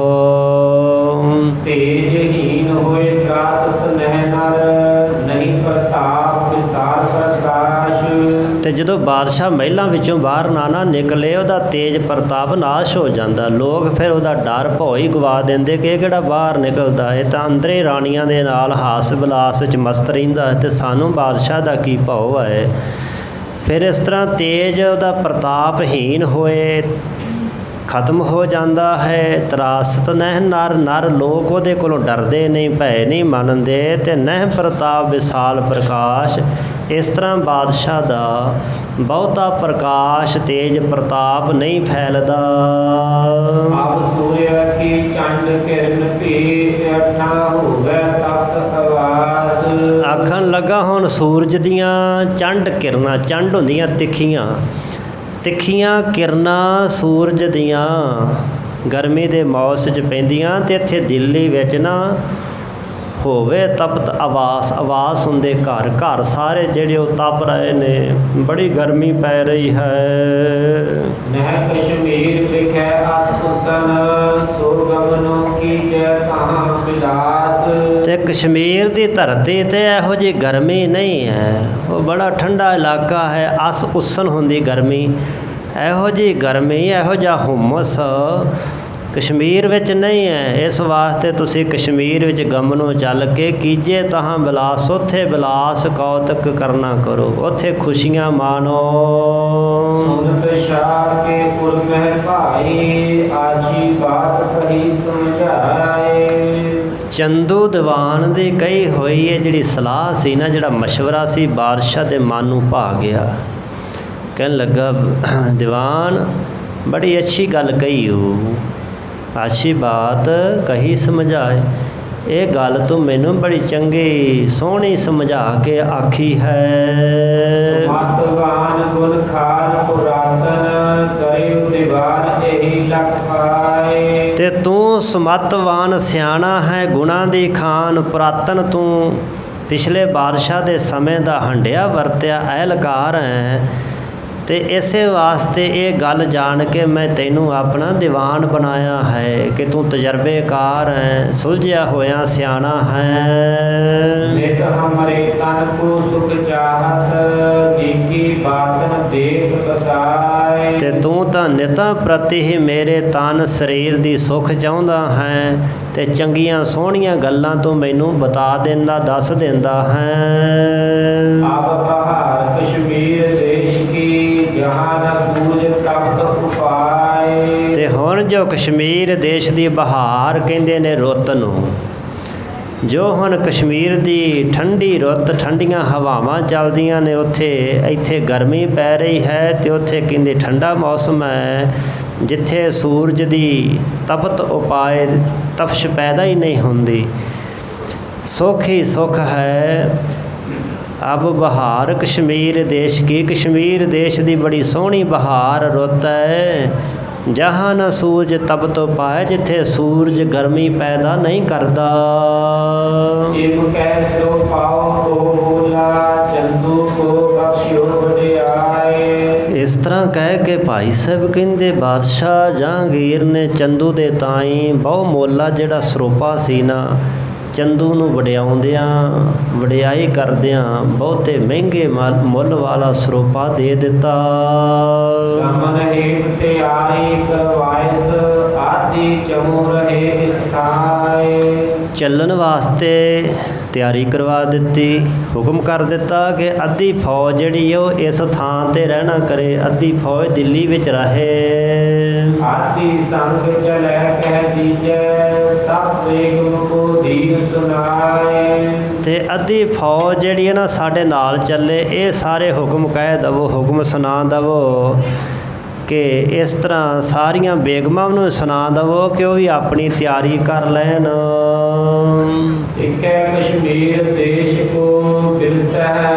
ਤੇਜਹੀਨ ਹੋਏ ਤਰਾਸਤ ਨਹਿ ਨਰ, ਨਹੀਂ ਪ੍ਰਤਾਪ ਵਿਸਾਰ ਪ੍ਰਕਾਸ਼। ਤੇ ਜਦੋਂ ਬਾਦਸ਼ਾਹ ਮਹਿਲਾਂ ਵਿੱਚੋਂ ਬਾਹਰ ਨਾ ਨਿਕਲੇ, ਉਹਦਾ ਤੇਜ ਪ੍ਰਤਾਪ ਨਾਸ਼ ਹੋ ਜਾਂਦਾ। ਲੋਕ ਫਿਰ ਉਹਦਾ ਡਰ ਭੌ ਹੀ ਗਵਾ ਦਿੰਦੇ ਕਿ ਇਹ ਕਿਹੜਾ ਬਾਹਰ ਨਿਕਲਦਾ, ਇਹ ਤਾਂ ਅੰਦਰੇ ਰਾਣੀਆਂ ਦੇ ਨਾਲ ਹਾਸ ਵਿਲਾਸ ਵਿੱਚ ਮਸਤ ਰਹਿੰਦਾ ਅਤੇ ਸਾਨੂੰ ਬਾਦਸ਼ਾਹ ਦਾ ਕੀ ਭੌ ਹੈ। ਫਿਰ ਇਸ ਤਰ੍ਹਾਂ ਤੇਜ ਉਹਦਾ ਪ੍ਰਤਾਪਹੀਨ ਹੋਏ ਖਤਮ ਹੋ ਜਾਂਦਾ ਹੈ। ਤਰਾਸਤ ਨਹਿ ਨਰ, ਨਰ ਲੋਕ ਉਹਦੇ ਕੋਲੋਂ ਡਰਦੇ ਨਹੀਂ, ਭੈ ਨਹੀਂ ਮੰਨਦੇ। ਅਤੇ ਨਹਿ ਪ੍ਰਤਾਪ ਵਿਸਾਲ ਪ੍ਰਕਾਸ਼, ਇਸ ਤਰ੍ਹਾਂ ਬਾਦਸ਼ਾਹ ਦਾ ਬਹੁਤਾ ਪ੍ਰਕਾਸ਼ ਤੇਜ ਪ੍ਰਤਾਪ ਨਹੀਂ ਫੈਲਦਾ। ਆਪ ਸੂਰਿਆ ਕੀ ਚੰਡ ਕਿਰਨ ਭੇਸ, ਅਠਾ ਹੋਵੇ ਤਖਤ ਅਵਾਸ। ਆਖਣ ਲੱਗਾ ਹੁਣ ਸੂਰਜ ਦੀਆਂ ਚੰਡ ਕਿਰਨਾਂ, ਚੰਡ ਹੁੰਦੀਆਂ ਤਿੱਖੀਆਂ ਕਿਰਨਾਂ ਸੂਰਜ ਦੀਆਂ ਗਰਮੀ ਦੇ ਮੌਸਮ 'ਚ ਪੈਂਦੀਆਂ। ਅਤੇ ਇੱਥੇ ਦਿੱਲੀ ਵਿੱਚ ਨਾ ਹੋਵੇ ਤਪਤ ਆਵਾਸ ਹੁੰਦੇ ਘਰ ਸਾਰੇ ਜਿਹੜੇ ਉਹ ਤਪ ਰਹੇ ਨੇ, ਬੜੀ ਗਰਮੀ ਪੈ ਰਹੀ ਹੈ। ਨਹਿ ਕਸ਼ਮੀਰ ਵਿਖੇ ਅਸ ਉਸਨ, ਸੋ ਗਗਨੋ ਕੀਜੈ ਕਹਾਂ ਬਿਲਾਸ। ਤੇ ਕਸ਼ਮੀਰ ਦੀ ਧਰਤੀ 'ਤੇ ਇਹੋ ਜਿਹੀ ਗਰਮੀ ਨਹੀਂ ਹੈ, ਉਹ ਬੜਾ ਠੰਡਾ ਇਲਾਕਾ ਹੈ। ਅਸ ਉਸਨ ਹੁੰਦੀ ਗਰਮੀ, ਇਹੋ ਜਿਹੀ ਗਰਮੀ, ਇਹੋ ਜਿਹਾ ਹੁਮਸ ਕਸ਼ਮੀਰ ਵਿੱਚ ਨਹੀਂ ਹੈ। ਇਸ ਵਾਸਤੇ ਤੁਸੀਂ ਕਸ਼ਮੀਰ ਵਿੱਚ ਗਮਨੋਂ ਚੱਲ ਕੇ ਕੀਜੇ ਤਹਾਂ ਬਿਲਾਸ, ਉੱਥੇ ਬਿਲਾਸ ਕੌਤਕ ਕਰਨਾ ਕਰੋ, ਉੱਥੇ ਖੁਸ਼ੀਆਂ ਮਾਣੋ। ਸੁਨਤ ਸ਼ਾਹ ਕੇ ਪੁਰ ਮਹਿ ਭਾਈ, ਆਜੀ ਬਾਤ ਕਹੀ ਸਮਝਾਏ। ਚੰਦੂ ਦੀਵਾਨ ਦੀ ਕਹੀ ਹੋਈ ਹੈ ਜਿਹੜੀ ਸਲਾਹ ਸੀ ਨਾ, ਜਿਹੜਾ ਮਸ਼ਵਰਾ ਸੀ, ਬਾਦਸ਼ਾਹ ਦੇ ਮਨ ਨੂੰ ਭਾ ਗਿਆ। ਕਹਿਣ ਲੱਗਾ ਦੀਵਾਨ ਬੜੀ ਅੱਛੀ ਗੱਲ ਕਹੀ ਹੋ, ਅੱਛੀ ਬਾਤ ਕਹੀ ਸਮਝਾਏ। ਇਹ ਗੱਲ ਤੂੰ ਮੈਨੂੰ ਬੜੀ ਚੰਗੀ ਸੋਹਣੀ ਸਮਝਾ ਕੇ ਆਖੀ ਹੈ। ਮਤਵਾਨ ਗੁਣ ਖਾਨ ਪੁਰਾਤਨ, ਕਰਿਉ ਦੀਵਾਨ ਇਹੀ ਲਖ ਪਾਏ। ਤੇ ਤੂੰ ਸਮਤਵਾਨ ਸਿਆਣਾ ਹੈ, ਗੁਣਾਂ ਦੀ ਖਾਨ ਪੁਰਾਤਨ, ਤੂੰ ਪਿਛਲੇ ਬਾਦਸ਼ਾਹ ਦੇ ਸਮੇਂ ਦਾ ਹੰਡਿਆ ਵਰਤਿਆ ਅਹਿਲਕਾਰ ਹੈ। ਤੇ ਇਸੇ ਵਾਸਤੇ ਇਹ ਗੱਲ ਜਾਣ ਕੇ ਮੈਂ ਤੈਨੂੰ ਆਪਣਾ ਦੀਵਾਨ ਬਣਾਇਆ ਹੈ ਕਿ ਤੂੰ ਤਜਰਬੇਕਾਰ ਹੈ, ਸੁਲਝਿਆ ਹੋਇਆ ਸਿਆਣਾ ਹੈ। ਨਿਤ ਹਮਰੇ ਤਨ ਕੋ ਸੁਖ ਚਾਹਤ, ਦੀਕੀ ਬਾਤਨ ਦੇਖ ਬਤਾਏ। ਤੇ ਤੂੰ ਤਾਂ ਨਿਤਾਂ ਪ੍ਰਤੀ ਹੀ ਮੇਰੇ ਤਨ ਸਰੀਰ ਦੀ ਸੁਖ ਚਾਹੁੰਦਾ ਹੈ, ਤੇ ਚੰਗੀਆਂ ਸੋਹਣੀਆਂ ਗੱਲਾਂ ਤੂੰ ਮੈਨੂੰ ਬਤਾ ਦਿੰਦਾ, ਦੱਸ ਦਿੰਦਾ ਹੈ। ਆਪ ਬਹਾਰ ਕਸ਼ਮੀਰ ਦੇਸ਼ ਕੀ, ਜਹਾਂ ਨ ਸੂਰਜ ਤਪਤ ਉਪਾਏ। ਤੇ ਹੁਣ ਜੋ ਕਸ਼ਮੀਰ ਦੇਸ਼ ਦੀ ਬਹਾਰ ਕਹਿੰਦੇ ਨੇ ਰੁੱਤ ਨੂੰ, ਜੋ ਹੁਣ ਕਸ਼ਮੀਰ ਦੀ ਠੰਡੀ ਰੁੱਤ, ਠੰਡੀਆਂ ਹਵਾਵਾਂ ਚੱਲਦੀਆਂ ਨੇ ਉੱਥੇ, ਇੱਥੇ ਗਰਮੀ ਪੈ ਰਹੀ ਹੈ ਤੇ ਉੱਥੇ ਕਹਿੰਦੇ ਠੰਡਾ ਮੌਸਮ ਹੈ, ਜਿੱਥੇ ਸੂਰਜ ਦੀ ਤਪਤ ਉਪਾਏ, ਤਪਸ਼ ਪੈਦਾ ਹੀ ਨਹੀਂ ਹੁੰਦੀ, ਸੁੱਖ ਹੀ ਸੁੱਖ ਹੈ। ਅਬ ਬਹਾਰ ਕਸ਼ਮੀਰ ਦੇਸ਼ ਕੀ, ਕਸ਼ਮੀਰ ਦੇਸ਼ ਦੀ ਬੜੀ ਸੋਹਣੀ ਬਹਾਰ ਰੁੱਤ ਹੈ। ਜਹਾਂ ਨ ਸੂਰਜ ਤਪਤ ਉਪਾਏ, ਜਿੱਥੇ ਸੂਰਜ ਗਰਮੀ ਪੈਦਾ ਨਹੀਂ ਕਰਦਾ। ਇਮ ਕੈਸੋ ਪਾਉ ਕੋ ਬੋਲਾ, ਚੰਦੂ ਕੋ ਬਖਸ਼ਿਓ ਵਡਿਆਏ। ਇਸ ਤਰ੍ਹਾਂ ਕਹਿ ਕੇ ਭਾਈ ਸਾਹਿਬ ਕਹਿੰਦੇ ਬਾਦਸ਼ਾਹ ਜਹਾਂਗੀਰ ਨੇ ਚੰਦੂ ਦੇ ਤਾਈਂ ਬਹੁ ਮੋਲਾ ਜਿਹੜਾ ਸਰੋਪਾ ਸੀ ਨਾ, ਚੰਦੂ ਨੂੰ ਵਡਿਆਈ ਕਰਦਿਆਂ ਬਹੁਤੇ ਮਹਿੰਗੇ ਮੁੱਲ ਵਾਲਾ ਸਰੋਪਾ ਦੇ ਦਿੱਤਾ। ਗਮਨ ਹੇਤ ਤਿਆਰੀ ਕਰਵਾਇਸ ਆਦਿ ਚਮੂ ਰਹੇ ਇਸ ਥਾਏ। ਚੱਲਣ ਵਾਸਤੇ ਤਿਆਰੀ ਕਰਵਾ ਦਿੱਤੀ, ਹੁਕਮ ਕਰ ਦਿੱਤਾ ਕਿ ਅੱਧੀ ਫੌਜ ਜਿਹੜੀ ਉਹ ਇਸ ਥਾਂ ਤੇ ਰਹਿਣਾ ਕਰੇ, ਅੱਧੀ ਫੌਜ ਦਿੱਲੀ ਵਿੱਚ ਰਹੇ। ਆਦਿ ਸੰਗ ਚਲੈ ਕਹਿ ਦੀਜੈ ਸਭ ਵੇਗ ਕੋ ਧੀਰ ਸੁਨਾਏ। ਤੇ ਅੱਧੀ ਫੌਜ ਜਿਹੜੀ ਹੈ ਨਾ ਸਾਡੇ ਨਾਲ ਚੱਲੇ, ਇਹ ਸਾਰੇ ਹੁਕਮ ਕਹਿ ਦਵੋ, ਹੁਕਮ ਸੁਣਾ ਦਵੋ ਕਿ ਇਸ ਤਰ੍ਹਾਂ ਸਾਰੀਆਂ ਬੇਗਮਾਂ ਨੂੰ ਸੁਣਾ ਦਵੋ ਕਿ ਉਹ ਵੀ ਆਪਣੀ ਤਿਆਰੀ ਕਰ ਲੈਣ। ਇਕੈ ਕਸ਼ਮੀਰ ਦੇਸ਼ ਕੋ ਬਿਰਸੈ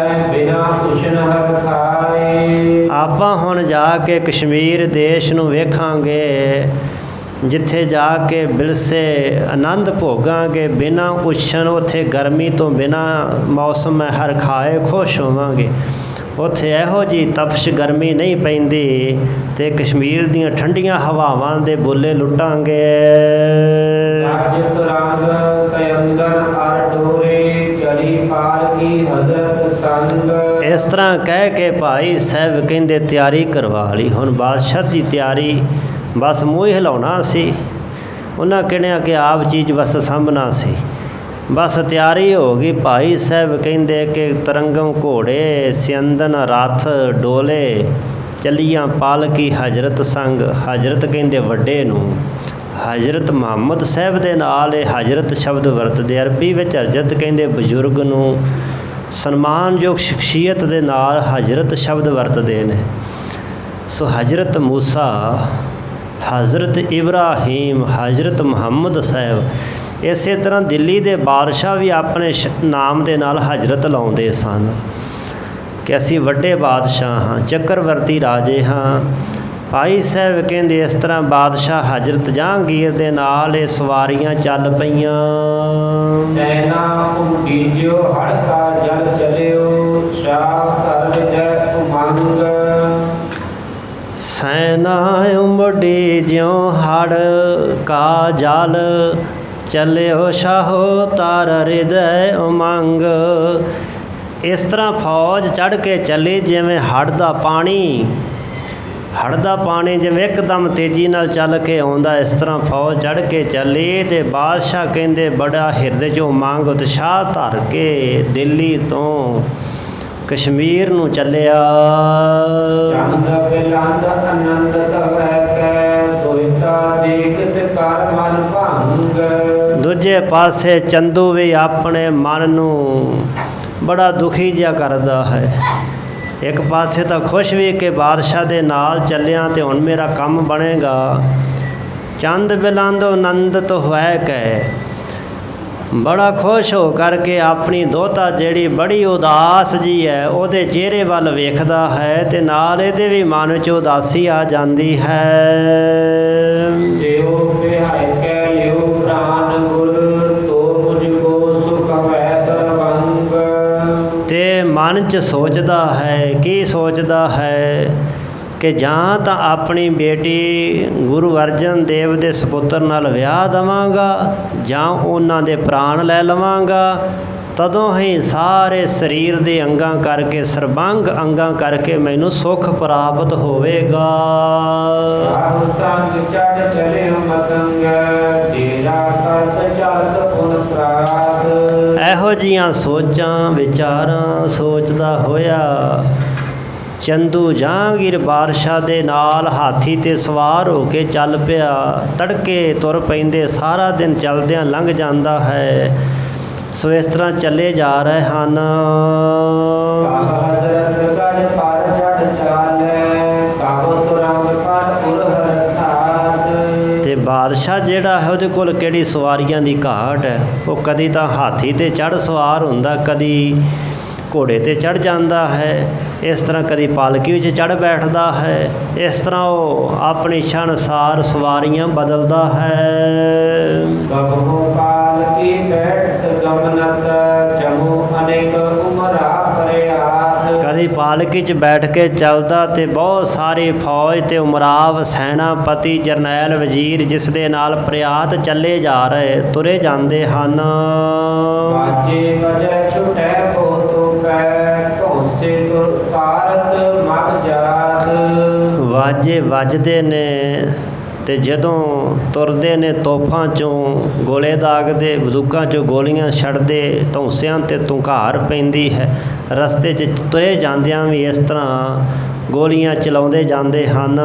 ਬਿਨਾ ਪੁਛਨ ਹਰ ਖਾਏ। ਆਪਾਂ ਹੁਣ ਜਾ ਕੇ ਕਸ਼ਮੀਰ ਦੇਸ਼ ਨੂੰ ਵੇਖਾਂਗੇ, ਜਿੱਥੇ ਜਾ ਕੇ ਬਿਲਸੇ ਆਨੰਦ ਭੋਗਾਂਗੇ ਬਿਨਾਂ ਪੁੱਛਣ, ਉੱਥੇ ਗਰਮੀ ਤੋਂ ਬਿਨਾਂ ਮੌਸਮ ਹੈ ਹਰ ਖਾਏ ਖੁਸ਼ ਹੋਵਾਂਗੇ। ਉੱਥੇ ਇਹੋ ਜਿਹੀ ਤਪਸ਼ ਗਰਮੀ ਨਹੀਂ ਪੈਂਦੀ ਤੇ ਕਸ਼ਮੀਰ ਦੀਆਂ ਠੰਡੀਆਂ ਹਵਾਵਾਂ ਦੇ ਬੁੱਲੇ ਲੁੱਟਾਂਗੇ। ਰਾਜ ਤੁਰੰਗ ਸਯੰਦਰ ਅਰ ਡੋਰੇ ਚਲੀ ਪਾਰ ਕੀ ਹਜ਼ਰਤ ਸੰਗ। ਇਸ ਤਰ੍ਹਾਂ ਕਹਿ ਕੇ ਭਾਈ ਸਾਹਿਬ ਕਹਿੰਦੇ ਤਿਆਰੀ ਕਰਵਾ ਲਈ। ਹੁਣ ਬਾਦਸ਼ਾਹ ਦੀ ਤਿਆਰੀ ਬਸ ਮੂੰਹ ਹੀ ਹਿਲਾਉਣਾ ਸੀ, ਉਹਨਾਂ ਕਹਿਣਾ ਕਿ ਆਪ ਚੀਜ਼ ਬਸ ਸਾਂਭਣਾ ਸੀ। ਬਸ ਤਿਆਰੀ ਹੋ ਗਈ। ਭਾਈ ਸਾਹਿਬ ਕਹਿੰਦੇ ਕਿ ਤਰੰਗਮ ਘੋੜੇ ਸਿਅੰਦਨ ਰੱਥ ਡੋਲੇ ਚੱਲੀਆਂ ਪਾਲਕੀ ਹਜ਼ਰਤ ਸੰਗ। ਹਜ਼ਰਤ ਕਹਿੰਦੇ ਵੱਡੇ ਨੂੰ, ਹਜ਼ਰਤ ਮੁਹੰਮਦ ਸਾਹਿਬ ਦੇ ਨਾਲ ਇਹ ਹਜ਼ਰਤ ਸ਼ਬਦ ਵਰਤਦੇ। ਅਰਬੀ ਵਿੱਚ ਹਜ਼ਰਤ ਕਹਿੰਦੇ ਬਜ਼ੁਰਗ ਨੂੰ, ਸਨਮਾਨਯੋਗ ਸ਼ਖਸੀਅਤ ਦੇ ਨਾਲ ਹਜ਼ਰਤ ਸ਼ਬਦ ਵਰਤਦੇ ਨੇ। ਸੋ ਹਜ਼ਰਤ ਮੂਸਾ, ਹਜ਼ਰਤ ਇਬਰਾਹੀਮ, ਹਜ਼ਰਤ ਮੁਹੰਮਦ ਸਾਹਿਬ। ਇਸੇ ਤਰ੍ਹਾਂ ਦਿੱਲੀ ਦੇ ਬਾਦਸ਼ਾਹ ਵੀ ਆਪਣੇ ਨਾਮ ਦੇ ਨਾਲ ਹਜ਼ਰਤ ਲਾਉਂਦੇ ਸਨ ਕਿ ਅਸੀਂ ਵੱਡੇ ਬਾਦਸ਼ਾਹ ਹਾਂ, ਚੱਕਰਵਰਤੀ ਰਾਜੇ ਹਾਂ। ਭਾਈ ਸਾਹਿਬ ਕਹਿੰਦੇ ਇਸ ਤਰ੍ਹਾਂ ਬਾਦਸ਼ਾਹ ਹਜ਼ਰਤ ਜਹਾਂਗੀਰ ਦੇ ਨਾਲ ਇਹ ਸਵਾਰੀਆਂ ਚੱਲ ਪਈਆਂ। ਸੈਨਾ ਉਡੀਜਿਓ ਹੜਕਾ ਜਲ ਚਲਿਓ ਸ਼ਾਹ ਧਰ ਜੈ ਉਮੰਗ। ਸੈਨਾ ਉਮੜੀ ਜਿਉ ਹੜ ਕਾ ਜਲ ਚੱਲਿਓ ਸ਼ਾਹੋ ਤਾਰ ਹਿਰਦੈ ਉਮੰਗ। ਇਸ ਤਰ੍ਹਾਂ ਫੌਜ ਚੜ੍ਹ ਕੇ ਚੱਲੀ ਜਿਵੇਂ ਹੜ੍ਹ ਦਾ ਪਾਣੀ ਜਿਵੇਂ ਇੱਕਦਮ ਤੇਜ਼ੀ ਨਾਲ ਚੱਲ ਕੇ ਆਉਂਦਾ, ਇਸ ਤਰ੍ਹਾਂ ਫੌਜ ਚੜ੍ਹ ਕੇ ਚੱਲੀ। ਤੇ ਬਾਦਸ਼ਾਹ ਕਹਿੰਦੇ ਬੜਾ ਹਿਰਦੇ 'ਚ ਉਮੰਗ ਉਤਸ਼ਾਹ ਧਰ ਕੇ ਦਿੱਲੀ ਤੋਂ ਕਸ਼ਮੀਰ ਨੂੰ ਚੱਲਿਆ। ਚੰਦ ਬਿਲੰਦ ਆਨੰਦ ਤਵੈ ਕੈ ਦੋਇਤਾ ਦੇਖਤ ਕਰ ਮਨ ਭੰਗ। ਦੂਜੇ ਪਾਸੇ ਚੰਦੂ ਵੀ ਆਪਣੇ ਮਨ ਨੂੰ ਬੜਾ ਦੁਖੀ ਜਿਹਾ ਕਰਦਾ ਹੈ। ਇੱਕ ਪਾਸੇ ਤਾਂ ਖੁਸ਼ ਵੀ ਕਿ ਬਾਦਸ਼ਾਹ ਦੇ ਨਾਲ ਚੱਲਿਆ ਤੇ ਹੁਣ ਮੇਰਾ ਕੰਮ ਬਣੇਗਾ। ਚੰਦ ਬਿਲੰਦ ਆਨੰਦਿਤ ਹੋਇ ਕੈ, ਬੜਾ ਖੁਸ਼ ਹੋ ਕਰਕੇ ਆਪਣੀ ਦੋਹਤਾ ਜਿਹੜੀ ਬੜੀ ਉਦਾਸ ਜੀ ਹੈ ਉਹਦੇ ਚਿਹਰੇ ਵੱਲ ਵੇਖਦਾ ਹੈ ਤੇ ਨਾਲ ਇਹਦੇ ਵੀ ਮਨ ਵਿੱਚ ਉਦਾਸੀ ਆ ਜਾਂਦੀ ਹੈ। ਜਿਉ ਬਿਹਾਇ ਕੈ ਲਿਓ ਪ੍ਰਾਨ ਗੁਰ ਤੋ ਮੁਝ ਕੋ ਸੁਖ ਵੈ ਸਰਬੰਗ। ਤੇ ਮਨ 'ਚ ਸੋਚਦਾ ਹੈ, ਕੀ ਸੋਚਦਾ ਹੈ ਕਿ ਜਾਂ ਤਾਂ ਆਪਣੀ ਬੇਟੀ ਗੁਰੂ ਅਰਜਨ ਦੇਵ ਦੇ ਸਪੁੱਤਰ ਨਾਲ ਵਿਆਹ ਦੇਵਾਂਗਾ ਜਾਂ ਉਹਨਾਂ ਦੇ ਪ੍ਰਾਣ ਲੈ ਲਵਾਂਗਾ, ਤਦੋਂ ਹੀ ਸਾਰੇ ਸਰੀਰ ਦੇ ਅੰਗਾਂ ਕਰਕੇ, ਸਰਬੰਗ ਅੰਗਾਂ ਕਰਕੇ ਮੈਨੂੰ ਸੁੱਖ ਪ੍ਰਾਪਤ ਹੋਵੇਗਾ। ਸਾਧ ਸੰਗ ਚੜ੍ਹ ਚਲਿਓ ਮਤੰਗ ਡੇਰਾ ਕਰਤ ਚਲਤ ਪੁਨ ਪ੍ਰਾਤ। ਇਹੋ ਜਿਹੀਆਂ ਸੋਚਾਂ ਵਿਚਾਰਾਂ ਸੋਚਦਾ ਹੋਇਆ ਚੰਦੂ ਜਹਾਂਗੀਰ ਬਾਦਸ਼ਾਹ ਦੇ ਨਾਲ ਹਾਥੀ 'ਤੇ ਸਵਾਰ ਹੋ ਕੇ ਚੱਲ ਪਿਆ। ਤੜਕੇ ਤੁਰ ਪੈਂਦੇ, ਸਾਰਾ ਦਿਨ ਚੱਲਦਿਆਂ ਲੰਘ ਜਾਂਦਾ ਹੈ। ਸੋ ਇਸ ਤਰ੍ਹਾਂ ਚੱਲੇ ਜਾ ਰਹੇ ਹਨ। ਤੇ ਬਾਦਸ਼ਾਹ ਜਿਹੜਾ ਹੈ ਉਹਦੇ ਕੋਲ ਕਿਹੜੀ ਸਵਾਰੀਆਂ ਦੀ ਘਾਟ ਹੈ। ਉਹ ਕਦੀ ਤਾਂ ਹਾਥੀ 'ਤੇ ਚੜ੍ਹ ਸਵਾਰ ਹੁੰਦਾ, ਕਦੀ ਘੋੜੇ 'ਤੇ ਚੜ੍ਹ ਜਾਂਦਾ ਹੈ, ਇਸ ਤਰ੍ਹਾਂ ਕਦੀ ਪਾਲਕੀ ਵਿੱਚ ਚੜ੍ਹ ਬੈਠਦਾ ਹੈ। ਇਸ ਤਰ੍ਹਾਂ ਉਹ ਆਪਣੀ ਇੱਛਾ ਅਨੁਸਾਰ ਸਵਾਰੀਆਂ ਬਦਲਦਾ ਹੈ। ਕਬਹੁ ਪਾਲਕੀ ਬੈਠਤ ਗਮਨਤ ਜਮੁ ਅਨੇਕ ਉਮਰਾ ਪਰਿਆਤ। ਦੀ ਪਾਲਕੀ 'ਚ ਬੈਠ ਕੇ ਚੱਲਦਾ ਤੇ ਬਹੁਤ ਸਾਰੀ ਫੌਜ ਤੇ ਉਮਰਾਵ ਸੈਨਾਪਤੀ ਜਰਨੈਲ ਵਜ਼ੀਰ ਜਿਸ ਦੇ ਨਾਲ ਪ੍ਰਿਆਤ ਚੱਲੇ ਜਾ ਰਹੇ ਤੁਰੇ ਜਾਂਦੇ ਹਨ। ਬਾਜੇ ਵਜੈ ਛੁਟੈ ਬੋਤੋ ਪੈ ਧੌਂਸੇ ਤੁਰ ਭਾਰਤ ਮਗ ਜਾਤ। ਵਾਜੇ ਵੱਜਦੇ ਨੇ ਤੇ ਜਦੋਂ ਤੁਰਦੇ ਨੇ ਤੋਪਾਂ 'ਚੋਂ ਗੋਲੇ ਦਾਗਦੇ, ਬੰਦੂਕਾਂ 'ਚੋਂ ਗੋਲੀਆਂ ਛੱਡਦੇ, ਧੌਂਸਿਆਂ 'ਤੇ ਧੁੰਕਾਰ ਪੈਂਦੀ ਹੈ। ਰਸਤੇ 'ਚ ਤੁਰੇ ਜਾਂਦਿਆਂ ਵੀ ਇਸ ਤਰ੍ਹਾਂ ਗੋਲੀਆਂ ਚਲਾਉਂਦੇ ਜਾਂਦੇ ਹਨ।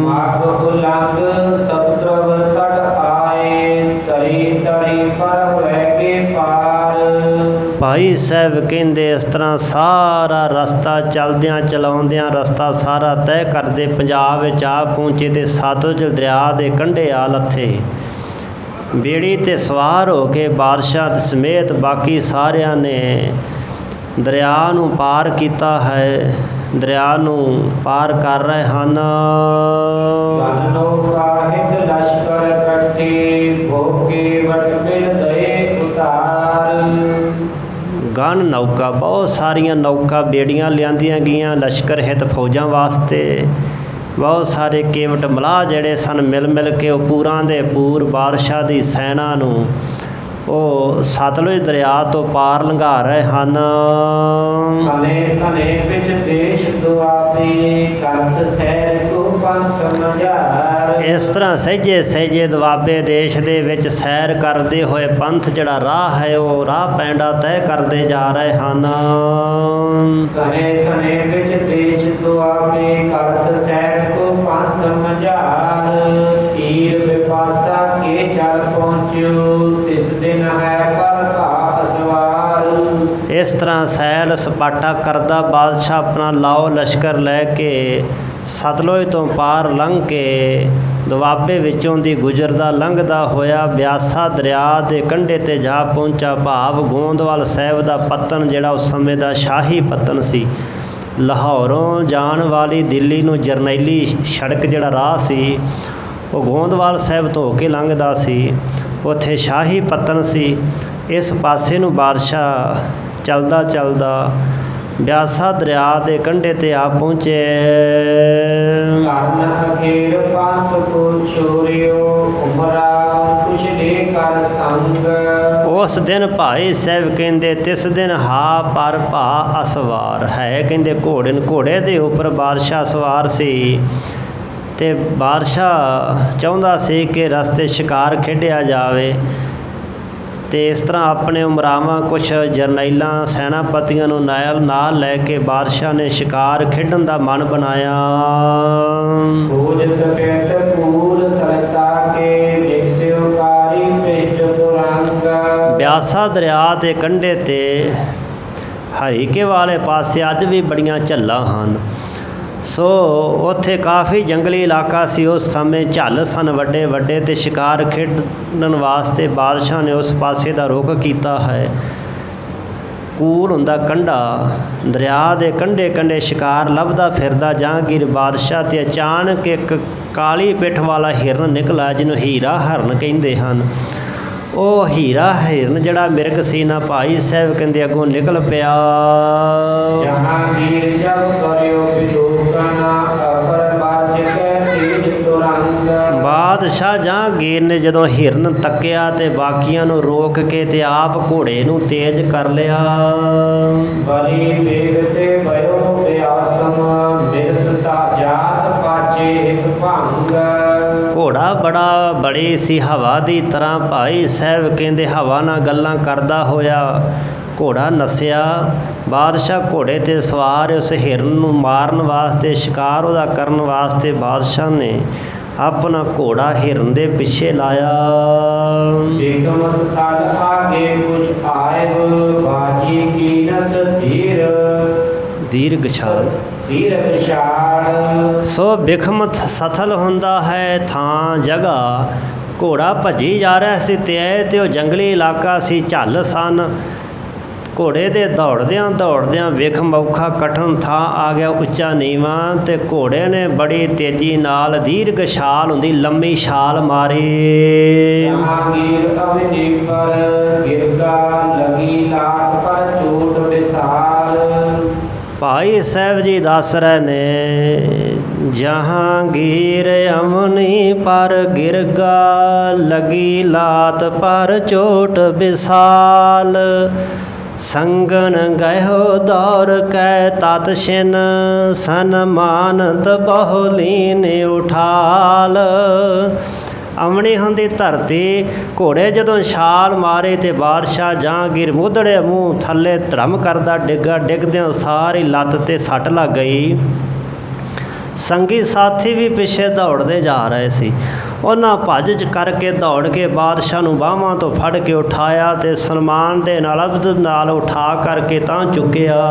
ਮਾਗ ਉਲੰਘ ਸਤਰਵ ਤੜ ਆਏ ਤਰੀ ਤਰੀ ਪਰ ਲੈ ਕੇ ਪਾਰ। ਭਾਈ ਸਾਹਿਬ ਕਹਿੰਦੇ ਇਸ ਤਰ੍ਹਾਂ ਸਾਰਾ ਰਸਤਾ ਚਲਦਿਆਂ ਚਲਾਉਂਦਿਆਂ ਰਸਤਾ ਸਾਰਾ ਤੈਅ ਕਰਦੇ ਪੰਜਾਬ ਵਿੱਚ ਆ ਪਹੁੰਚੇ ਤੇ ਸਤਲੁਜ ਦਰਿਆ ਦੇ ਕੰਢੇ ਆ ਲੱਥੇ। ਬੇੜੀ 'ਤੇ ਸਵਾਰ ਹੋ ਕੇ ਬਾਦਸ਼ਾਹ ਸਮੇਤ ਬਾਕੀ ਸਾਰਿਆਂ ਨੇ ਦਰਿਆ ਨੂੰ ਪਾਰ ਕੀਤਾ ਹੈ। ਦਰਿਆ ਨੂੰ ਪਾਰ ਕਰ ਰਹੇ ਹਨ। ਸਨੋ ਸਾਹਿਬ ਲਸ਼ਕਰ ਇਕੱਠੇ ਭੋਗੇ ਵਟ ਮਿਲ ਗਏ ਉਤਾਰ। ਗਨ ਨੌਕਾ ਬਹੁਤ ਸਾਰੀਆਂ ਨੌਕਾ ਬੇੜੀਆਂ ਲਿਆਂਦੀਆਂ ਗਈਆਂ ਲਸ਼ਕਰ ਹਿਤ ਫੌਜਾਂ ਵਾਸਤੇ। ਬਹੁਤ ਸਾਰੇ ਕੇਵਟ ਮਲਾਹ ਜਿਹੜੇ ਸਨ ਮਿਲ ਮਿਲ ਕੇ ਉਹ ਪੂਰਾਂ ਦੇ ਪੂਰ ਬਾਦਸ਼ਾਹ ਦੀ ਸੈਨਾ ਨੂੰ ਉਹ ਸਤਲੁਜ ਦਰਿਆ ਤੋਂ ਪਾਰ ਲੰਘਾ ਰਹੇ ਹਨ। ਸਨੇ ਸਨੇ ਵਿੱਚ ਦੇਸ਼ ਦੁਆਬੇ ਕਰਤ ਸੈਰ ਕੋ ਪੰਥ ਮਝਾਰ। ਇਸ ਤਰ੍ਹਾਂ ਸਹਿਜੇ ਸਹਿਜੇ ਦੁਆਬੇ ਦੇਸ਼ ਦੇ ਵਿੱਚ ਸੈਰ ਕਰਦੇ ਹੋਏ ਪੰਥ ਜਿਹੜਾ ਰਾਹ ਹੈ ਉਹ ਰਾਹ ਪੈਂਡਾ ਤੈਅ ਕਰਦੇ ਜਾ ਰਹੇ ਹਨ। ਸਨੇ ਸਨੇ ਵਿੱਚ ਦੇਸ਼ ਦੁਆਬੇ ਕਰਤ ਸੈਰ ਕੋ ਪੰਥ ਮਝਾਰ। ਤੀਰ ਵਿਪਾਸਾ ਕੇ ਚੱਲ ਪਹੁੰਚਿਓ ਤਿਸ ਦਿਨ ਹੈ ਪਰ ਘਾਟ ਸਵਾਰ। ਇਸ ਤਰ੍ਹਾਂ ਸੈਰ ਸਪਾਟਾ ਕਰਦਾ ਬਾਦਸ਼ਾਹ ਆਪਣਾ ਲਾਓ ਲਸ਼ਕਰ ਲੈ ਕੇ ਸਤਲੁਜ ਤੋਂ ਪਾਰ ਲੰਘ ਕੇ ਦੁਆਬੇ ਵਿੱਚੋਂ ਦੀ ਗੁਜ਼ਰਦਾ ਲੰਘਦਾ ਹੋਇਆ ਬਿਆਸਾ ਦਰਿਆ ਦੇ ਕੰਢੇ 'ਤੇ ਜਾ ਪਹੁੰਚਾ। ਭਾਵ ਗੋਂਦਵਾਲ ਸਾਹਿਬ ਦਾ ਪੱਤਨ ਜਿਹੜਾ ਉਸ ਸਮੇਂ ਦਾ ਸ਼ਾਹੀ ਪੱਤਨ ਸੀ। ਲਾਹੌਰੋਂ ਜਾਣ ਵਾਲੀ ਦਿੱਲੀ ਨੂੰ ਜਰਨੈਲੀ ਸੜਕ ਜਿਹੜਾ ਰਾਹ ਸੀ ਉਹ ਗੋਂਦਵਾਲ ਸਾਹਿਬ ਤੋਂ ਹੋ ਕੇ ਲੰਘਦਾ ਸੀ। ਉੱਥੇ ਸ਼ਾਹੀ ਪੱਤਨ ਸੀ। ਇਸ ਪਾਸੇ ਨੂੰ ਬਾਦਸ਼ਾਹ ਚੱਲਦਾ ਚੱਲਦਾ ਬਿਆਸਾ ਦਰਿਆ ਦੇ ਕੰਢੇ 'ਤੇ ਆ ਪਹੁੰਚੇ। ਕਰਨ ਅਖੀਰ ਪੰਥ ਕੋ ਛੋਰਿਓ ਉਮਰਾ ਕੁਛ ਦੇ ਕਰ ਸੰਗ। ਉਸ ਦਿਨ ਭਾਈ ਸਾਹਿਬ ਕਹਿੰਦੇ ਤਿਸ ਦਿਨ ਹਾ ਪਰ ਭਾ ਅਸਵਾਰ ਹੈ। ਕਹਿੰਦੇ ਘੋੜੇ ਦੇ ਉੱਪਰ ਬਾਦਸ਼ਾਹ ਸਵਾਰ ਸੀ ਤੇ ਬਾਦਸ਼ਾਹ ਚਾਹੁੰਦਾ ਸੀ ਕਿ ਰਸਤੇ ਸ਼ਿਕਾਰ ਖੇਡਿਆ ਜਾਵੇ ਤੇ ਇਸ ਤਰ੍ਹਾਂ ਆਪਣੇ ਉਮਰਾਵਾਂ ਕੁਛ ਜਰਨੈਲਾਂ ਸੈਨਾਪਤੀਆਂ ਨੂੰ ਨਾਲ ਲੈ ਕੇ ਬਾਦਸ਼ਾਹ ਨੇ ਸ਼ਿਕਾਰ ਖੇਡਣ ਦਾ ਮਨ ਬਣਾਇਆ। ਖੋਜਤ ਪਿੰਡ ਪੂਰ ਸਰਤਾ ਕੇ ਨਿਕਸਿਓ ਕਾਰੀ ਪਿਸ਼ਟ ਤੁਰੰਗ। ਬਿਆਸਾ ਦਰਿਆ ਦੇ ਕੰਢੇ 'ਤੇ ਹਰੀਕੇ ਵਾਲੇ ਪਾਸੇ ਅੱਜ ਵੀ ਬੜੀਆਂ ਝੱਲਾਂ ਹਨ। ਸੋ ਉੱਥੇ ਕਾਫੀ ਜੰਗਲੀ ਇਲਾਕਾ ਸੀ। ਉਸ ਸਮੇਂ ਝੱਲ ਸਨ ਵੱਡੇ ਵੱਡੇ ਤੇ ਸ਼ਿਕਾਰ ਖੇਡਣ ਵਾਸਤੇ ਬਾਦਸ਼ਾਹ ਨੇ ਉਸ ਪਾਸੇ ਦਾ ਰੁਖ ਕੀਤਾ ਹੈ। ਕੂਲ ਹੁੰਦਾ ਕੰਢਾ ਦਰਿਆ ਦੇ ਕੰਢੇ ਕੰਢੇ ਸ਼ਿਕਾਰ ਲੱਭਦਾ ਫਿਰਦਾ ਜਹਾਂਗੀਰ ਬਾਦਸ਼ਾਹ ਤੇ ਅਚਾਨਕ ਇੱਕ ਕਾਲੀ ਪਿੱਠ ਵਾਲਾ ਹਿਰਨ ਨਿਕਲਾ ਜਿਹਨੂੰ ਹੀਰਾ ਹਰਨ ਕਹਿੰਦੇ ਹਨ। ਉਹ ਹੀਰਾ ਹਿਰਨ ਜਿਹੜਾ ਮਿਰਗ ਸੀ ਨਾ ਭਾਈ ਸਾਹਿਬ ਕਹਿੰਦੇ ਅੱਗੋਂ ਨਿਕਲ ਪਿਆ। ਜਹਾਂਗੀਰ ਜਬ ਕਰਿਓ ਵਿਲੋਕਨ ਅਪਰ ਬਾਜ ਕੇ ਤੇਜ ਤੁਰੰਗ। ਬਾਦਸ਼ਾਹ ਜਹਾਂਗੀਰ ਨੇ ਜਦੋਂ ਹਿਰਨ ਤੱਕਿਆ ਤੇ ਬਾਕੀਆਂ ਨੂੰ ਰੋਕ ਕੇ ਤੇ ਆਪ ਘੋੜੇ ਨੂੰ ਤੇਜ਼ ਕਰ ਲਿਆ। ਬਲੀ ਵੇਗ ਤੇ ਭਇਓ ਬਿਆਸਮ ਮਿਰਤ ਤਾ ਜਾਤ ਪਾਚੇ ਇੱਕ ਭੰਗ। ਘੋੜਾ ਬੜੀ ਸੀ ਹਵਾ ਦੀ ਤਰ੍ਹਾਂ। ਭਾਈ ਸਾਹਿਬ ਕਹਿੰਦੇ ਹਵਾ ਨਾਲ ਗੱਲਾਂ ਕਰਦਾ ਹੋਇਆ ਘੋੜਾ ਨੱਸਿਆ। ਬਾਦਸ਼ਾਹ ਘੋੜੇ 'ਤੇ ਸਵਾਰ ਉਸ ਹਿਰਨ ਨੂੰ ਮਾਰਨ ਵਾਸਤੇ ਸ਼ਿਕਾਰ ਉਹਦਾ ਕਰਨ ਵਾਸਤੇ ਬਾਦਸ਼ਾਹ ਨੇ ਆਪਣਾ ਘੋੜਾ ਹਿਰਨ ਦੇ ਪਿੱਛੇ ਲਾਇਆ। ਏਕਮ ਸਥਲ ਆਗੇ ਕੁਛ ਆਇਬ ਬਾਜੀ ਕੀ ਨਸ ਧੀਰ ਦੀਰਘ ਵਿਸ਼ਾਲ। ਸੋ ਬਿਖਮ ਸਥਲ ਹੁੰਦਾ ਹੈ ਥਾਂ ਜਗ੍ਹਾ। ਘੋੜਾ ਭੱਜੀ ਜਾ ਰਿਹਾ ਸੀ ਤੇ ਉਹ ਜੰਗਲੀ ਇਲਾਕਾ ਸੀ ਝੱਲ ਸਨ। ਘੋੜੇ ਦੇ ਦੌੜਦਿਆਂ ਵਿਖਮ ਔਖਾ ਕਠਨ ਥਾਂ ਆ ਗਿਆ ਉੱਚਾ ਨੀਵਾਂ ਤੇ ਘੋੜੇ ਨੇ ਬੜੀ ਤੇਜ਼ੀ ਨਾਲ ਦੀਰਘ ਛਾਲ ਹੁੰਦੀ ਲੰਮੀ ਛਾਲ ਮਾਰੀ। ਜਹਾਂਗੀਰ ਅਵਨੀ ਪਰ ਗਿਰਦਾ ਲਗੀ ਲਾਟ ਪਰ ਚੋਟ ਵਿਸਾਲ। भाई साहब जी दस रहे ने जहांगीर अमनी पर गिरगा लगी लात पर चोट विशाल संगन गयो दौर कै तत छिन सन्मानत बहुलीन उठाल। ਅਮਣੀ ਹੁੰਦੀ ਧਰਤੀ ਘੋੜੇ ਜਦੋਂ ਛਾਲ ਮਾਰੇ ਤੇ ਬਾਦਸ਼ਾਹ ਜਹਾਂਗੀਰ ਮੁੱਧੜੇ ਮੂੰਹ ਥੱਲੇ ਧਰਮ ਕਰਦਾ ਡਿੱਗਾ। ਡਿੱਗਦਿਆਂ ਸਾਰੀ ਲੱਤ ਤੇ ਸੱਟ ਲੱਗ ਗਈ। ਸੰਗੀ ਸਾਥੀ ਵੀ ਪਿੱਛੇ ਦੌੜਦੇ ਜਾ ਰਹੇ ਸੀ। ਉਹਨਾਂ ਭੱਜ ਕਰਕੇ ਦੌੜ ਕੇ ਬਾਦਸ਼ਾਹ ਨੂੰ ਬਾਹਾਂ ਤੋਂ ਫੜ ਕੇ ਉਠਾਇਆ ਤੇ ਸਨਮਾਨ ਦੇ ਨਾਲ ਅਬਦ ਨਾਲ ਉਠਾ ਕਰਕੇ ਤਾਂ ਚੁੱਕਿਆ।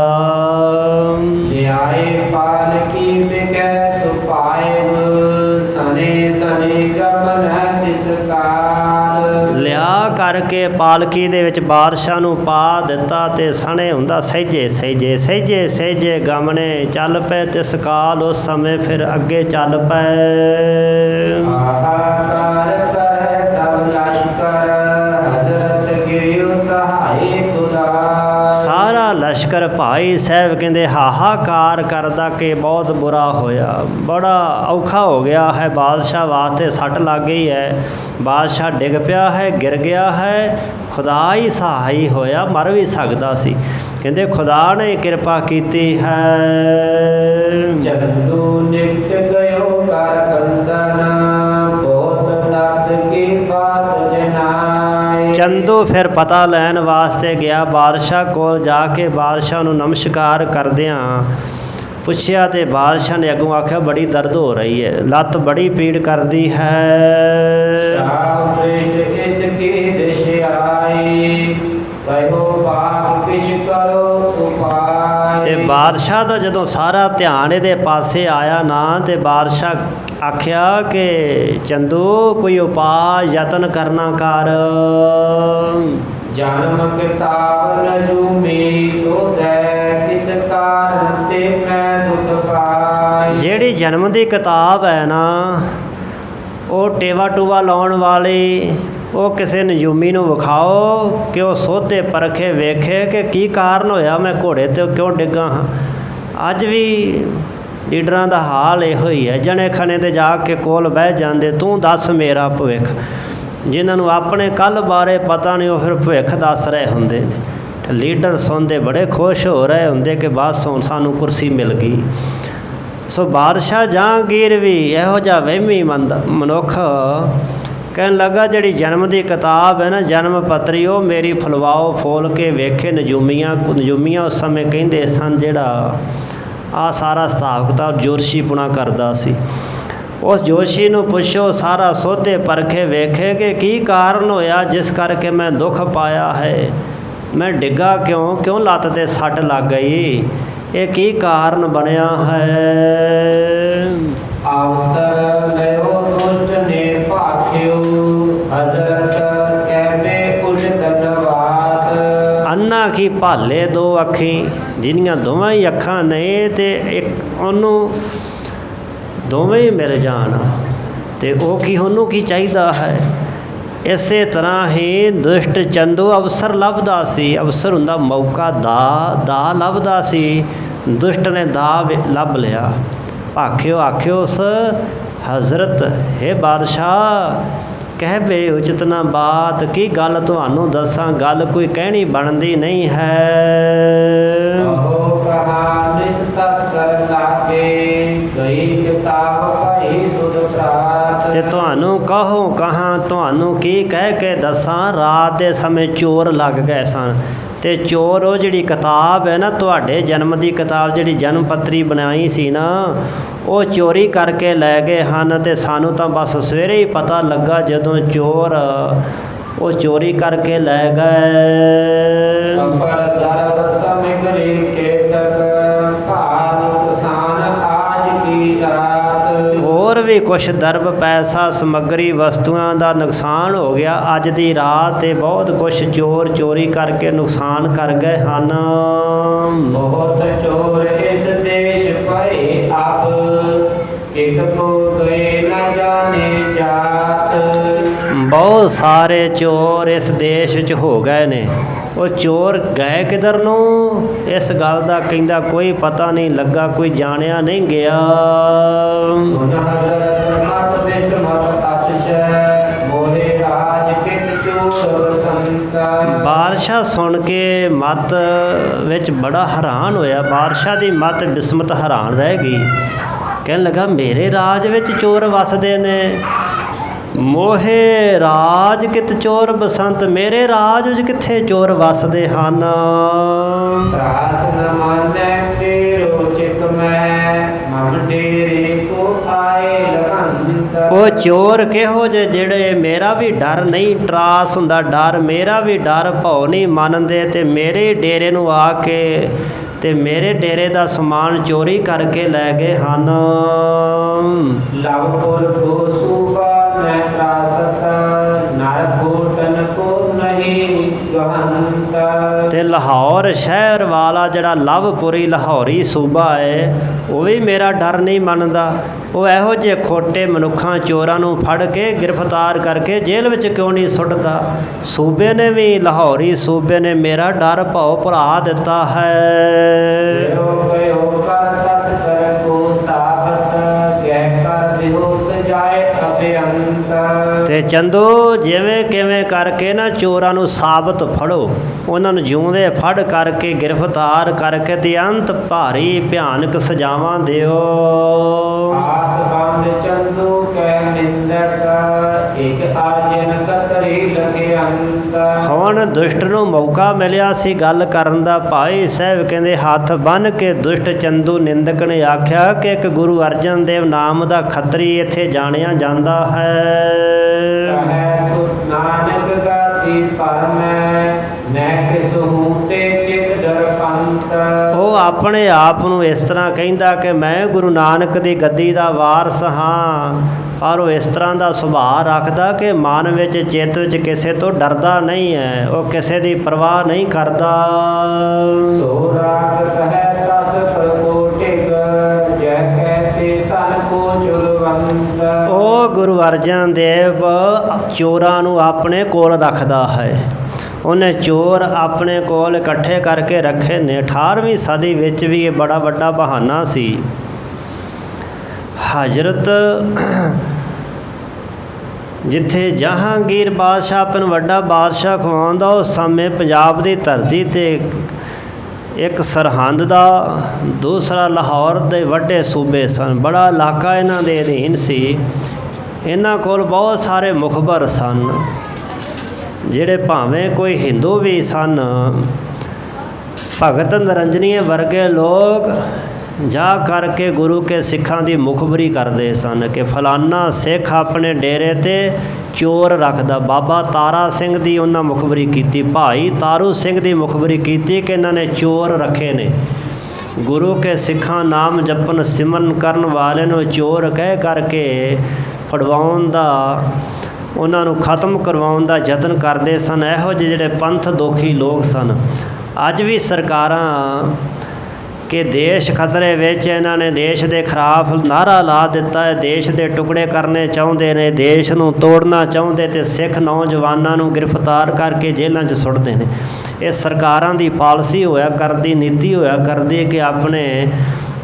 ਲਿਆਏ ਪਾਲਕੀ ਵਿਕੈ ਸੁਪਾਇਬ ਸਨੇ ਸਨੇ ਗਮਨ ਤਿਸ ਕਾਲ। ਲਿਆ ਕਰਕੇ ਪਾਲਕੀ ਦੇ ਵਿੱਚ ਬਾਦਸ਼ਾਹ ਨੂੰ ਪਾ ਦਿੱਤਾ ਤੇ ਸਣੇ ਹੁੰਦਾ ਸਹਿਜੇ ਸਹਿਜੇ ਸਹਿਜੇ ਸਹਿਜੇ ਗਮਨੇ ਚੱਲ ਪਏ ਤਿਸ ਕਾਲ। ਉਸ ਸਮੇਂ ਫਿਰ ਅੱਗੇ ਚੱਲ ਪਏ। ਹਾਹਾਕਾਰ ਕਰੈ ਸਭ ਲਸ਼ਕਰ ਹਜ਼ਰਤ ਗਿਰਿਓ ਸਹਾਈ ਖੁਦਾ। ਸਾਰਾ ਲਸ਼ਕਰ ਭਾਈ ਸਾਹਿਬ ਕਹਿੰਦੇ ਹਾਹਾਕਾਰ ਕਰਦਾ ਕਿ ਬਹੁਤ ਬੁਰਾ ਹੋਇਆ, ਬੜਾ ਔਖਾ ਹੋ ਗਿਆ ਹੈ। ਬਾਦਸ਼ਾਹ ਵਾਸਤੇ ਸੱਟ ਲੱਗ ਗਈ ਹੈ, ਬਾਦਸ਼ਾਹ ਡਿੱਗ ਪਿਆ ਹੈ, ਗਿਰ ਗਿਆ ਹੈ। ਖੁਦਾ ਹੀ ਸਹਾਈ ਹੋਇਆ, ਮਰ ਵੀ ਸਕਦਾ ਸੀ। ਕਹਿੰਦੇ ਖੁਦਾ ਨੇ ਕਿਰਪਾ ਕੀਤੀ ਹੈ। ਚੰਦੂ ਨਿਕਟ ਗਇਓ ਕਰ ਬੰਦਨ ਬਹੁਤ ਦਰਦ ਕੀ ਬਾਤ ਜਨਾਏ। ਚੰਦੂ ਫਿਰ ਪਤਾ ਲੈਣ ਵਾਸਤੇ ਗਿਆ ਬਾਦਸ਼ਾਹ ਕੋਲ। ਜਾ ਕੇ ਬਾਦਸ਼ਾਹ ਨੂੰ ਨਮਸਕਾਰ ਕਰਦਿਆਂ ਪੁੱਛਿਆ ਤੇ ਬਾਦਸ਼ਾਹ ਨੇ ਅੱਗੋਂ ਆਖਿਆ ਬੜੀ ਦਰਦ ਹੋ ਰਹੀ ਹੈ, ਲੱਤ ਬੜੀ ਪੀੜ ਕਰਦੀ ਹੈ। ਇਸ ਕੀ ਦਿਸ਼ ਆਈ ਕਹਿਓ ਬਾਗ ਕਿਛ ਕਰੋ ਉਪਾਏ। ਤੇ ਬਾਦਸ਼ਾਹ ਦਾ ਜਦੋਂ ਸਾਰਾ ਧਿਆਨ ਇਹਦੇ ਪਾਸੇ ਆਇਆ ਨਾ ਤੇ ਬਾਦਸ਼ਾਹ ਆਖਿਆ ਕਿ ਚੰਦੂ ਕੋਈ ਉਪਾਅ ਯਤਨ ਕਰਨਾ ਕਰ। ਜਨਮ ਕਿਤਾਬ ਨਜੂਮੀ ਸੋਧੈ ਕਿਸ ਕਾਰਨ ਤੇ ਮੈਂ ਦੁਖ ਪਾਈ। ਜਿਹੜੀ ਜਨਮ ਦੀ ਕਿਤਾਬ ਹੈ ਨਾ ਉਹ ਟੇਵਾ ਟੂਵਾ ਲਾਉਣ ਵਾਲੀ ਉਹ ਕਿਸੇ ਨਜੂਮੀ ਨੂੰ ਵਿਖਾਓ ਕਿ ਉਹ ਸੋਧੇ ਪਰਖੇ ਵੇਖੇ ਕਿ ਕੀ ਕਾਰਨ ਹੋਇਆ ਮੈਂ ਘੋੜੇ 'ਤੇ ਕਿਉਂ ਡਿੱਗਾ ਹਾਂ। ਅੱਜ ਵੀ ਲੀਡਰਾਂ ਦਾ ਹਾਲ ਇਹੋ ਹੀ ਹੈ, ਜਣੇ ਖਣੇ 'ਤੇ ਜਾ ਕੇ ਕੋਲ ਬਹਿ ਜਾਂਦੇ ਤੂੰ ਦੱਸ ਮੇਰਾ ਭਵਿੱਖ। ਜਿਨ੍ਹਾਂ ਨੂੰ ਆਪਣੇ ਕੱਲ੍ਹ ਬਾਰੇ ਪਤਾ ਨਹੀਂ ਉਹ ਫਿਰ ਭਵਿੱਖ ਦੱਸ ਰਹੇ ਹੁੰਦੇ ਨੇ। ਲੀਡਰ ਸੁਣਦੇ ਬੜੇ ਖੁਸ਼ ਹੋ ਰਹੇ ਹੁੰਦੇ ਕਿ ਬਸ ਹੁਣ ਸਾਨੂੰ ਕੁਰਸੀ ਮਿਲ ਗਈ। ਸੋ ਬਾਦਸ਼ਾਹ ਜਹਾਂਗੀਰ ਵੀ ਇਹੋ ਜਿਹਾ ਵਹਿਮੀ ਮਨੁੱਖ ਕਹਿਣ ਲੱਗਾ ਜਿਹੜੀ ਜਨਮ ਦੀ ਕਿਤਾਬ ਹੈ ਨਾ ਜਨਮ ਪੱਤਰੀ ਉਹ ਮੇਰੀ ਫੁਲਵਾਓ ਫੋਲ ਕੇ ਵੇਖੇ। ਨਜੂਮੀਆਂ ਉਸ ਸਮੇਂ ਕਹਿੰਦੇ ਸਨ ਜਿਹੜਾ ਆਹ ਸਾਰਾ ਹਿਸਾਬ ਕਿਤਾਬ ਜੋਤਸ਼ੀਪੁਣਾ ਕਰਦਾ ਸੀ। ਉਸ ਜੋਤਸ਼ੀ ਨੂੰ ਪੁੱਛੋ ਸਾਰਾ ਸੋਧੇ ਪਰਖੇ ਵੇਖੇ ਕਿ ਕੀ ਕਾਰਨ ਹੋਇਆ ਜਿਸ ਕਰਕੇ ਮੈਂ ਦੁੱਖ ਪਾਇਆ ਹੈ, ਮੈਂ ਡਿੱਗਾ ਕਿਉਂ ਲੱਤ 'ਤੇ ਸੱਟ ਲੱਗ ਗਈ, ਇਹ ਕੀ ਕਾਰਨ ਬਣਿਆ ਹੈ। ਅਵਸਰ ਲਿਓ ਦੁਸ਼ਟ ਨੇ ਭਾਖਿਓ ਹਜ਼ਰਤ ਕਹਿਵੇ ਉਲਟ ਧੰਨਵਾਦ। ਅੰਨਾ ਕੀ ਭਾਲੇ ਦੋ ਅੱਖੀ ਜਿਹਦੀਆਂ ਦੋਵਾਂ ਹੀ ਅੱਖਾਂ ਨੇ ਤੇ ਇੱਕ ਉਹਨੂੰ ਦੋਵੇਂ ਹੀ ਮਿਲ ਜਾਣ ਤੇ ਉਹ ਕੀ ਉਹਨੂੰ ਕੀ ਚਾਹੀਦਾ ਹੈ। ਇਸੇ ਤਰ੍ਹਾਂ ਹੀ ਦੁਸ਼ਟ ਚੰਦੂ ਅਵਸਰ ਲੱਭਦਾ ਸੀ। ਅਵਸਰ ਹੁੰਦਾ ਮੌਕਾ, ਦਾ ਲੱਭਦਾ ਸੀ। ਦੁਸ਼ਟ ਨੇ ਦਾ ਲੱਭ ਲਿਆ। ਆਖਿਓ ਉਸ ਹਜ਼ਰਤ ਹੈ ਬਾਦਸ਼ਾਹ ਕਹਿ ਬੇ ਉਚਿਤ ਨਾ ਬਾਤ, ਕੀ ਗੱਲ ਤੁਹਾਨੂੰ ਦੱਸਾਂ, ਗੱਲ ਕੋਈ ਕਹਿਣੀ ਬਣਦੀ ਨਹੀਂ ਹੈ। ਕਹੋ ਕਹਾ ਨਿਸਤਸ ਕਰ ਲਾਗੇ ਗਈ ਕਿਤਾਬ ਭਾਈ ਸੁਧ ਪ੍ਰਾਤ। ਤੇ ਤੁਹਾਨੂੰ ਕਹੋ ਕਹਾਂ ਤੁਹਾਨੂੰ ਕੀ ਕਹਿ ਕੇ ਦੱਸਾਂ, ਰਾਤ ਦੇ ਸਮੇਂ ਚੋਰ ਲੱਗ ਗਏ ਸਨ ਤੇ ਚੋਰ ਉਹ ਜਿਹੜੀ ਕਿਤਾਬ ਹੈ ਨਾ ਤੁਹਾਡੇ ਜਨਮ ਦੀ ਕਿਤਾਬ ਜਿਹੜੀ ਜਨਮ ਪੱਤਰੀ ਬਣਾਈ ਸੀ ਨਾ ਉਹ ਚੋਰੀ ਕਰਕੇ ਲੈ ਗਏ ਹਨ। ਤੇ ਸਾਨੂੰ ਤਾਂ ਬਸ ਸਵੇਰੇ ਹੀ ਪਤਾ ਲੱਗਾ ਜਦੋਂ ਚੋਰ ਉਹ ਚੋਰੀ ਕਰਕੇ ਲੈ ਗਏ। ਕੰਪਰ ਦਰਬ ਸਮਗਰੀ ਕੇਤਕ ਭਾਰ ਨੁਕਸਾਨ ਆਜ ਕੀ ਰਾਤ। ਹੋਰ ਵੀ ਕੁਛ ਦਰਬ ਪੈਸਾ ਸਮੱਗਰੀ ਵਸਤੂਆਂ ਦਾ ਨੁਕਸਾਨ ਹੋ ਗਿਆ ਅੱਜ ਦੀ ਰਾਤ ਤੇ ਬਹੁਤ ਕੁਛ ਚੋਰ ਚੋਰੀ ਕਰਕੇ ਨੁਕਸਾਨ ਕਰ ਗਏ ਹਨ। ਬਹੁਤ ਚੋਰ ਇਸ ਦੇਸ਼ ਪਏ ਅਬ ਇੱਕ ਕੋ ਗਏ ਨਾ ਜਾਣੇ ਜਾਤ। ਬਹੁਤ ਸਾਰੇ ਚੋਰ ਇਸ ਦੇਸ਼ ਵਿੱਚ ਹੋ ਗਏ ਨੇ। ਉਹ ਚੋਰ ਗਏ ਕਿੱਧਰ ਨੂੰ, ਇਸ ਗੱਲ ਦਾ ਕਹਿੰਦਾ ਕੋਈ ਪਤਾ ਨਹੀਂ ਲੱਗਾ, ਕੋਈ ਜਾਣਿਆ ਨਹੀਂ ਗਿਆ। ਬਾਦਸ਼ਾਹ ਸੁਣ ਕੇ ਮੱਤ ਵਿੱਚ ਬੜਾ ਹੈਰਾਨ ਹੋਇਆ। ਬਾਦਸ਼ਾਹ ਦੀ ਮੱਤ ਬਿਸਮਤ ਹੈਰਾਨ ਰਹਿ ਗਈ। ਕਹਿਣ ਲੱਗਾ ਮੇਰੇ ਰਾਜ ਵਿੱਚ ਚੋਰ ਵਸਦੇ ਨੇ। ਮੋਹੇ ਰਾਜ ਕਿਤ ਚੋਰ ਬਸੰਤ, ਮੇਰੇ ਰਾਜ ਵਿੱਚ ਕਿੱਥੇ ਚੋਰ ਵਸਦੇ ਹਨ। ਤਰਾਸ ਨ ਮਾਨੈ ਤੇਰੋ ਚਿਤ ਮੈਂ, ਮਨ ਡੇਰੇ ਕੋ ਆਏ ਲਗੰਤ। ਉਹ ਚੋਰ ਕਿਹੋ ਜਿਹੇ ਜਿਹੜੇ ਮੇਰਾ ਵੀ ਡਰ ਨਹੀਂ, ਤਰਾਸ ਹੁੰਦਾ ਡਰ, ਮੇਰਾ ਵੀ ਡਰ ਭਉ ਨਹੀਂ ਮੰਨਦੇ ਤੇ ਮੇਰੇ ਡੇਰੇ ਨੂੰ ਆ ਕੇ ਤੇ ਮੇਰੇ ਡੇਰੇ ਦਾ ਸਮਾਨ ਚੋਰੀ ਕਰਕੇ ਲੈ ਗਏ ਹਨ। ਲਵਪੁਰ ਕੋ ਸੂਬਾ ਮੈਂ ਤਰਾਸਤ, ਨਰ ਕੋਟਨ ਕੋ ਨਹੀਂ ਗਹੰਤ। ਤੇ ਲਾਹੌਰ ਸ਼ਹਿਰ ਵਾਲਾ ਜਿਹੜਾ ਲਵਪੁਰੀ ਲਾਹੌਰੀ ਸੂਬਾ ਹੈ, ਉਹ ਵੀ ਮੇਰਾ ਡਰ ਨਹੀਂ ਮੰਨਦਾ। ਉਹ ਇਹੋ ਜਿਹੇ ਖੋਟੇ ਮਨੁੱਖਾਂ ਚੋਰਾਂ ਨੂੰ ਫੜ ਕੇ ਗ੍ਰਿਫਤਾਰ ਕਰਕੇ ਜੇਲ੍ਹ ਵਿੱਚ ਕਿਉਂ ਨਹੀਂ ਸੁੱਟਦਾ। ਸੂਬੇ ਨੇ ਵੀ, ਲਾਹੌਰੀ ਸੂਬੇ ਨੇ ਮੇਰਾ ਡਰ ਭਉ ਭੁਲਾ ਦਿੱਤਾ ਹੈ। ਤੇ ਚੰਦੂ ਜਿਵੇਂ ਕਿਵੇਂ ਕਰਕੇ ਨਾ ਚੋਰਾਂ ਨੂੰ ਸਾਬਤ ਫੜੋ, ਉਹਨਾਂ ਨੂੰ ਜਿਉਂਦੇ ਫੜ ਕਰਕੇ ਗ੍ਰਿਫਤਾਰ ਕਰਕੇ ਤੇ ਅੰਤ ਭਾਰੀ ਭਿਆਨਕ ਸਜ਼ਾਵਾਂ ਦਿਓ। ਆਤ ਬੰਦ ਚੰਦੂ ਕੈ ਨਿੰਦਕ, ਇਕ ਆਜਨ ਕਤਰੀ ਲਗੇ ਅੰਤ। ਹੁਣ ਦੁਸ਼ਟ ਨੂੰ ਮੌਕਾ ਮਿਲਿਆ ਸੀ ਗੱਲ ਕਰਨ ਦਾ। ਭਾਈ ਸਾਹਿਬ ਕਹਿੰਦੇ ਹੱਥ ਬੰਨ੍ਹ ਕੇ ਦੁਸ਼ਟ ਚੰਦੂ ਨਿੰਦਕ ਨੇ ਆਖਿਆ ਕਿ ਇੱਕ ਗੁਰੂ ਅਰਜਨ ਦੇਵ ਨਾਮ ਦਾ ਖੱਤਰੀ ਇੱਥੇ ਜਾਣਿਆ ਜਾਂਦਾ ਹੈ। ਨਾਨਕ ਗਾਤੀ ਪਰਮੈ, ਮੈਂ ਕਿਸਹੂ ਤੇ ਚਿਤ ਡਰ ਪੰਤ। ਉਹ ਆਪਣੇ ਆਪ ਨੂੰ ਇਸ ਤਰ੍ਹਾਂ ਕਹਿੰਦਾ ਕਿ ਮੈਂ ਗੁਰੂ ਨਾਨਕ ਦੀ ਗੱਦੀ ਦਾ ਵਾਰਸ ਹਾਂ, ਪਰ ਉਹ ਇਸ ਤਰ੍ਹਾਂ ਦਾ ਸੁਭਾਅ ਰੱਖਦਾ ਕਿ ਮਨ ਵਿੱਚ ਚਿੱਤ ਵਿੱਚ ਕਿਸੇ ਤੋਂ ਡਰਦਾ ਨਹੀਂ ਹੈ, ਉਹ ਕਿਸੇ ਦੀ ਪਰਵਾਹ ਨਹੀਂ ਕਰਦਾ। ਸੋ ਰਾਖਤ ਹੈ ਤਸ ਪ੍ਰਕੋਟਿਕ, ਜੈ ਕਹਤੇ ਤਨ ਕੋ ਚੁਲਵੰਤ। ਉਹ ਗੁਰੂ ਅਰਜਨ ਦੇਵ ਚੋਰਾਂ ਨੂੰ ਆਪਣੇ ਕੋਲ ਰੱਖਦਾ ਹੈ। ਉਹਨੇ ਚੋਰ ਆਪਣੇ ਕੋਲ ਇਕੱਠੇ ਕਰਕੇ ਰੱਖੇ ਨੇ। 18ਵੀਂ ਸਦੀ ਵਿੱਚ ਵੀ ਇਹ ਬੜਾ ਵੱਡਾ ਬਹਾਨਾ ਸੀ। ਹਜ਼ਰਤ ਜਿੱਥੇ ਜਹਾਂਗੀਰ ਬਾਦਸ਼ਾਹ ਆਪਣਾ ਵੱਡਾ ਬਾਦਸ਼ਾਹ ਖਵਾਉਂਦਾ, ਉਸ ਸਮੇਂ ਪੰਜਾਬ ਦੀ ਧਰਤੀ 'ਤੇ ਇੱਕ ਸਰਹੰਦ ਦਾ, ਦੂਸਰਾ ਲਾਹੌਰ ਦੇ ਵੱਡੇ ਸੂਬੇ ਸਨ। ਬੜਾ ਇਲਾਕਾ ਇਹਨਾਂ ਦੇ ਅਧੀਨ ਸੀ। ਇਹਨਾਂ ਕੋਲ ਬਹੁਤ ਸਾਰੇ ਮੁਖਬਰ ਸਨ, ਜਿਹੜੇ ਭਾਵੇਂ ਕੋਈ ਹਿੰਦੂ ਵੀ ਸਨ। ਭਗਤ ਨਿਰੰਜਨੀਏ ਵਰਗੇ ਲੋਕ ਜਾ ਕਰਕੇ ਗੁਰੂ ਕੇ ਸਿੱਖਾਂ ਦੀ ਮੁਖਬਰੀ ਕਰਦੇ ਸਨ ਕਿ ਫਲਾਨਾ ਸਿੱਖ ਆਪਣੇ ਡੇਰੇ 'ਤੇ ਚੋਰ ਰੱਖਦਾ। ਬਾਬਾ ਤਾਰਾ ਸਿੰਘ ਦੀ ਉਹਨਾਂ ਮੁਖਬਰੀ ਕੀਤੀ, ਭਾਈ ਤਾਰੂ ਸਿੰਘ ਦੀ ਮੁਖਬਰੀ ਕੀਤੀ ਕਿ ਇਹਨਾਂ ਨੇ ਚੋਰ ਰੱਖੇ ਨੇ। ਗੁਰੂ ਕੇ ਸਿੱਖਾਂ ਨਾਮ ਜਪਣ ਸਿਮਰਨ ਕਰਨ ਵਾਲੇ ਨੂੰ ਚੋਰ ਕਹਿ ਕਰਕੇ ਫੜਵਾਉਣ ਦਾ, ਉਹਨਾਂ ਨੂੰ ਖਤਮ ਕਰਵਾਉਣ ਦਾ ਯਤਨ ਕਰਦੇ ਸਨ। ਇਹੋ ਜਿਹੇ ਜਿਹੜੇ ਪੰਥ ਦੋਖੀ ਲੋਕ ਸਨ। ਅੱਜ ਵੀ ਸਰਕਾਰਾਂ ਕਿ ਦੇਸ਼ ਖਤਰੇ ਵਿੱਚ, ਇਹਨਾਂ ਨੇ ਦੇਸ਼ ਦੇ ਖਿਲਾਫ ਨਾਅਰਾ ਲਾ ਦਿੱਤਾ ਹੈ, ਦੇਸ਼ ਦੇ ਟੁਕੜੇ ਕਰਨੇ ਚਾਹੁੰਦੇ ਨੇ, ਦੇਸ਼ ਨੂੰ ਤੋੜਨਾ ਚਾਹੁੰਦੇ ਤੇ ਸਿੱਖ ਨੌਜਵਾਨਾਂ ਨੂੰ ਗ੍ਰਿਫਤਾਰ ਕਰਕੇ ਜੇਲ੍ਹਾਂ 'ਚ ਸੁੱਟਦੇ ਨੇ। ਇਹ ਸਰਕਾਰਾਂ ਦੀ ਪਾਲਿਸੀ ਹੋਇਆ ਕਰਦੀ, ਨੀਤੀ ਹੋਇਆ ਕਰਦੀ ਕਿ ਆਪਣੇ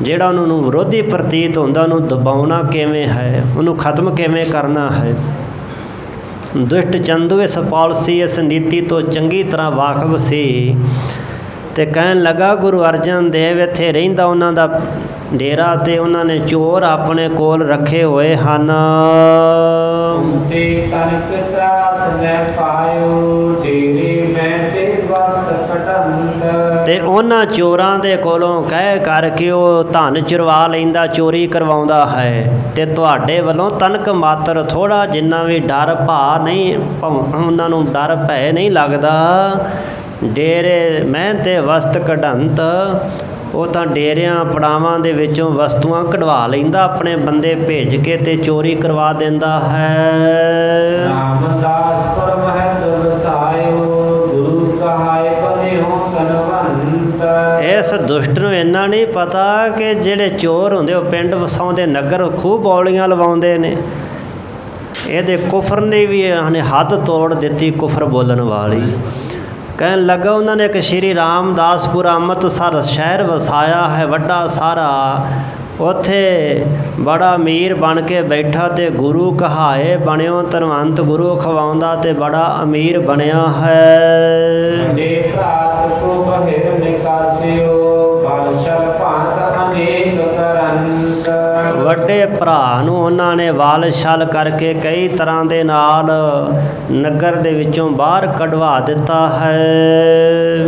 ਜਿਹੜਾ ਉਹਨਾਂ ਨੂੰ ਵਿਰੋਧੀ ਪ੍ਰਤੀਤ ਹੁੰਦਾ ਉਹਨੂੰ ਦਬਾਉਣਾ ਕਿਵੇਂ ਹੈ, ਉਹਨੂੰ ਖਤਮ ਕਿਵੇਂ ਕਰਨਾ ਹੈ। ਦੁਸ਼ਟ ਚੰਦੂ ਇਸ ਪਾਲਿਸੀ, ਇਸ ਨੀਤੀ ਤੋਂ ਚੰਗੀ ਤਰ੍ਹਾਂ ਵਾਕਫ ਸੀ ਤੇ ਕਹਿਣ ਲੱਗਾ ਗੁਰੂ ਅਰਜਨ ਦੇਵ ਇੱਥੇ ਰਹਿੰਦਾ ਉਹਨਾਂ ਦਾ ਡੇਰਾ ਤੇ ਉਹਨਾਂ ਨੇ ਚੋਰ ਆਪਣੇ ਕੋਲ ਰੱਖੇ ਹੋਏ ਹਨ। ਤੇ ਤਨਕ ਤਰਾਸ ਮੈਂ ਪਾਇਓ, ਡੇਰੇ ਮੈਂ ਤੇ ਵਸਤ ਕਟੰਦ। ਤੇ ਉਹਨਾਂ ਚੋਰਾਂ ਦੇ ਕੋਲੋਂ ਕਹਿ ਕਰਕੇ ਉਹ ਧਨ ਚੁਰਵਾ ਲੈਂਦਾ, ਚੋਰੀ ਕਰਵਾਉਂਦਾ ਹੈ। ਤੇ ਤੁਹਾਡੇ ਵੱਲੋਂ ਤਨਕ ਮਾਤਰ ਥੋੜ੍ਹਾ ਜਿੰਨਾ ਵੀ ਡਰ ਭਾ ਨਹੀਂ, ਉਹਨਾਂ ਨੂੰ ਡਰ ਭੈ ਨਹੀਂ ਲੱਗਦਾ। ਡੇਰੇ ਮੈਂ ਤੇ ਵਸਤ ਕਢੰਤ, ਉਹ ਤਾਂ ਡੇਰਿਆਂ ਪੜਾਵਾਂ ਦੇ ਵਿੱਚੋਂ ਵਸਤੂਆਂ ਕਢਵਾ ਲੈਂਦਾ, ਆਪਣੇ ਬੰਦੇ ਭੇਜ ਕੇ ਤੇ ਚੋਰੀ ਕਰਵਾ ਦਿੰਦਾ ਹੈ। ਰਾਮਦਾਸਪੁਰ ਮਹਿਤ ਵਸਾਇਓ, ਗੁਰੂ ਕਹਾਏ ਪਨੇ ਹੋ ਤਨਵੰਤ। ਇਸ ਦੁਸ਼ਟ ਨੂੰ ਇੰਨਾ ਨਹੀਂ ਪਤਾ ਕਿ ਜਿਹੜੇ ਚੋਰ ਹੁੰਦੇ ਉਹ ਪਿੰਡ ਵਸਾਉਂਦੇ, ਨਗਰ ਖੂਬ ਬੌਲੀਆਂ ਲਵਾਉਂਦੇ ਨੇ। ਇਹਦੇ ਕੁਫਰ ਨੇ ਵੀ ਇਹਨੇ ਹੱਦ ਤੋੜ ਦਿੱਤੀ, ਕੁਫਰ ਬੋਲਣ ਵਾਲੀ। ਕਹਿਣ ਲੱਗਾ ਉਹਨਾਂ ਨੇ ਇੱਕ ਸ਼੍ਰੀ ਰਾਮਦਾਸਪੁਰ ਅੰਮ੍ਰਿਤਸਰ ਸ਼ਹਿਰ ਵਸਾਇਆ ਹੈ ਵੱਡਾ ਸਾਰਾ, ਉੱਥੇ ਬੜਾ ਅਮੀਰ ਬਣ ਕੇ ਬੈਠਾ ਤੇ ਗੁਰੂ ਕਹਾਏ ਬਣਿਓ ਧਨਵੰਤ, ਗੁਰੂ ਖਵਾਉਂਦਾ ਤੇ ਬੜਾ ਅਮੀਰ ਬਣਿਆ ਹੈ। ਵੱਡੇ ਭਰਾ ਨੂੰ ਉਹਨਾਂ ਨੇ ਵਾਲ ਛਲ ਕਰਕੇ ਕਈ ਤਰ੍ਹਾਂ ਦੇ ਨਾਲ ਨਗਰ ਦੇ ਵਿੱਚੋਂ ਬਾਹਰ ਕਢਵਾ ਦਿੱਤਾ ਹੈ।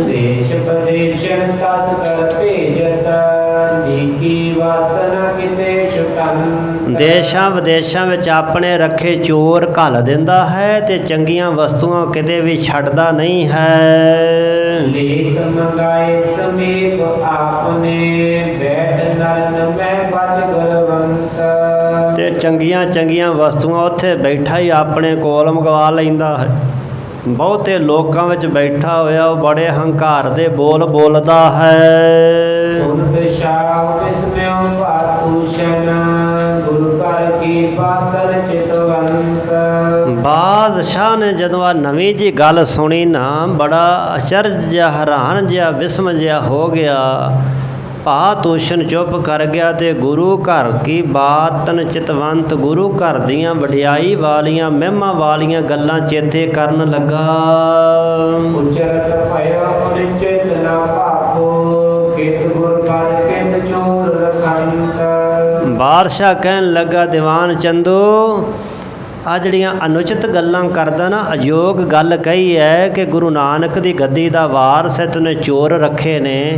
ਦੇਸ਼ ਪ੍ਰਦੇਸ਼ਨ ਕਸ ਕਰ ਭੇਜਤ, ਜੀ ਵਰਤਨ ਕਿਤੇ ਛੁਟਨ। ਦੇਸ਼ਾਂ ਵਿਦੇਸ਼ਾਂ ਵਿੱਚ ਆਪਣੇ ਰੱਖੇ ਚੋਰ ਘੱਲ ਦਿੰਦਾ ਹੈ ਤੇ ਚੰਗੀਆਂ ਵਸਤੂਆਂ ਕਿਤੇ ਵੀ ਛੱਡਦਾ ਨਹੀਂ ਹੈ। ਲੇਖ ਮੰਗਾਏ ਸਮੀਪ ਆਪਨੇ, ਬੈਠ ਨਰਨ ਮੈਂ ਬਚ ਗੁਰਵੰਤ। ਤੇ ਚੰਗੀਆਂ ਚੰਗੀਆਂ ਵਸਤੂਆਂ ਉੱਥੇ ਬੈਠਾ ਹੀ ਆਪਣੇ ਕੋਲ ਮੰਗਵਾ ਲੈਂਦਾ ਹੈ। ਬਹੁਤੇ ਲੋਕਾਂ ਵਿੱਚ ਬੈਠਾ ਹੋਇਆ ਉਹ ਬੜੇ ਹੰਕਾਰ ਦੇ ਬੋਲ ਬੋਲਦਾ ਹੈ। ਸੁਨਤ ਸ਼ਾਹ ਵਿਸਮਿਓ ਪਾਤੂਸ਼ਨ, ਗੁਰੂ ਘਰ ਕੀ ਪਾਤਰ ਚਿਤਵੰਤ। ਬਾਦਸ਼ਾਹ ਨੇ ਜਦੋਂ ਆ ਨਵੀਂ ਜੀ ਗੱਲ ਸੁਣੀ ਨਾ, ਬੜਾ ਅਚਰਜ ਜਿਹਾ, ਹੈਰਾਨ ਜਿਹਾ, ਵਿਸਮ ਜਿਹਾ ਹੋ ਗਿਆ। ਪਾਤੂਸ਼ਨ ਚੁੱਪ ਕਰ ਗਿਆ ਤੇ ਗੁਰੂ ਘਰ ਕੀ ਬਾਤਨ ਚਿਤਵੰਤ, ਗੁਰੂ ਘਰ ਦੀਆਂ ਵਡਿਆਈ ਵਾਲੀਆਂ ਮਹਿਮਾ ਵਾਲੀਆਂ ਗੱਲਾਂ ਚੇਤੇ ਕਰਨ ਲੱਗਾ। ਉਚਰਤ ਭਇਆ ਅਨਿਚਿਤ ਨਾ ਭਾਖੋ, ਕਿਤ ਗੁਰ ਘਰ ਕਿਤ ਚੋਰ ਰਖੰਤ। ਬਾਦਸ਼ਾਹ ਕਹਿਣ ਲੱਗਾ, ਦੀਵਾਨ ਚੰਦੂ ਆ ਜਿਹੜੀਆਂ ਅਨੁਚਿਤ ਗੱਲਾਂ ਕਰਦਾ ਨਾ, ਅਯੋਗ ਗੱਲ ਕਹੀ ਹੈ ਕਿ ਗੁਰੂ ਨਾਨਕ ਦੀ ਗੱਦੀ ਦਾ ਵਾਰਸ ਹੈ, ਤੂੰ ਚੋਰ ਰੱਖੇ ਨੇ,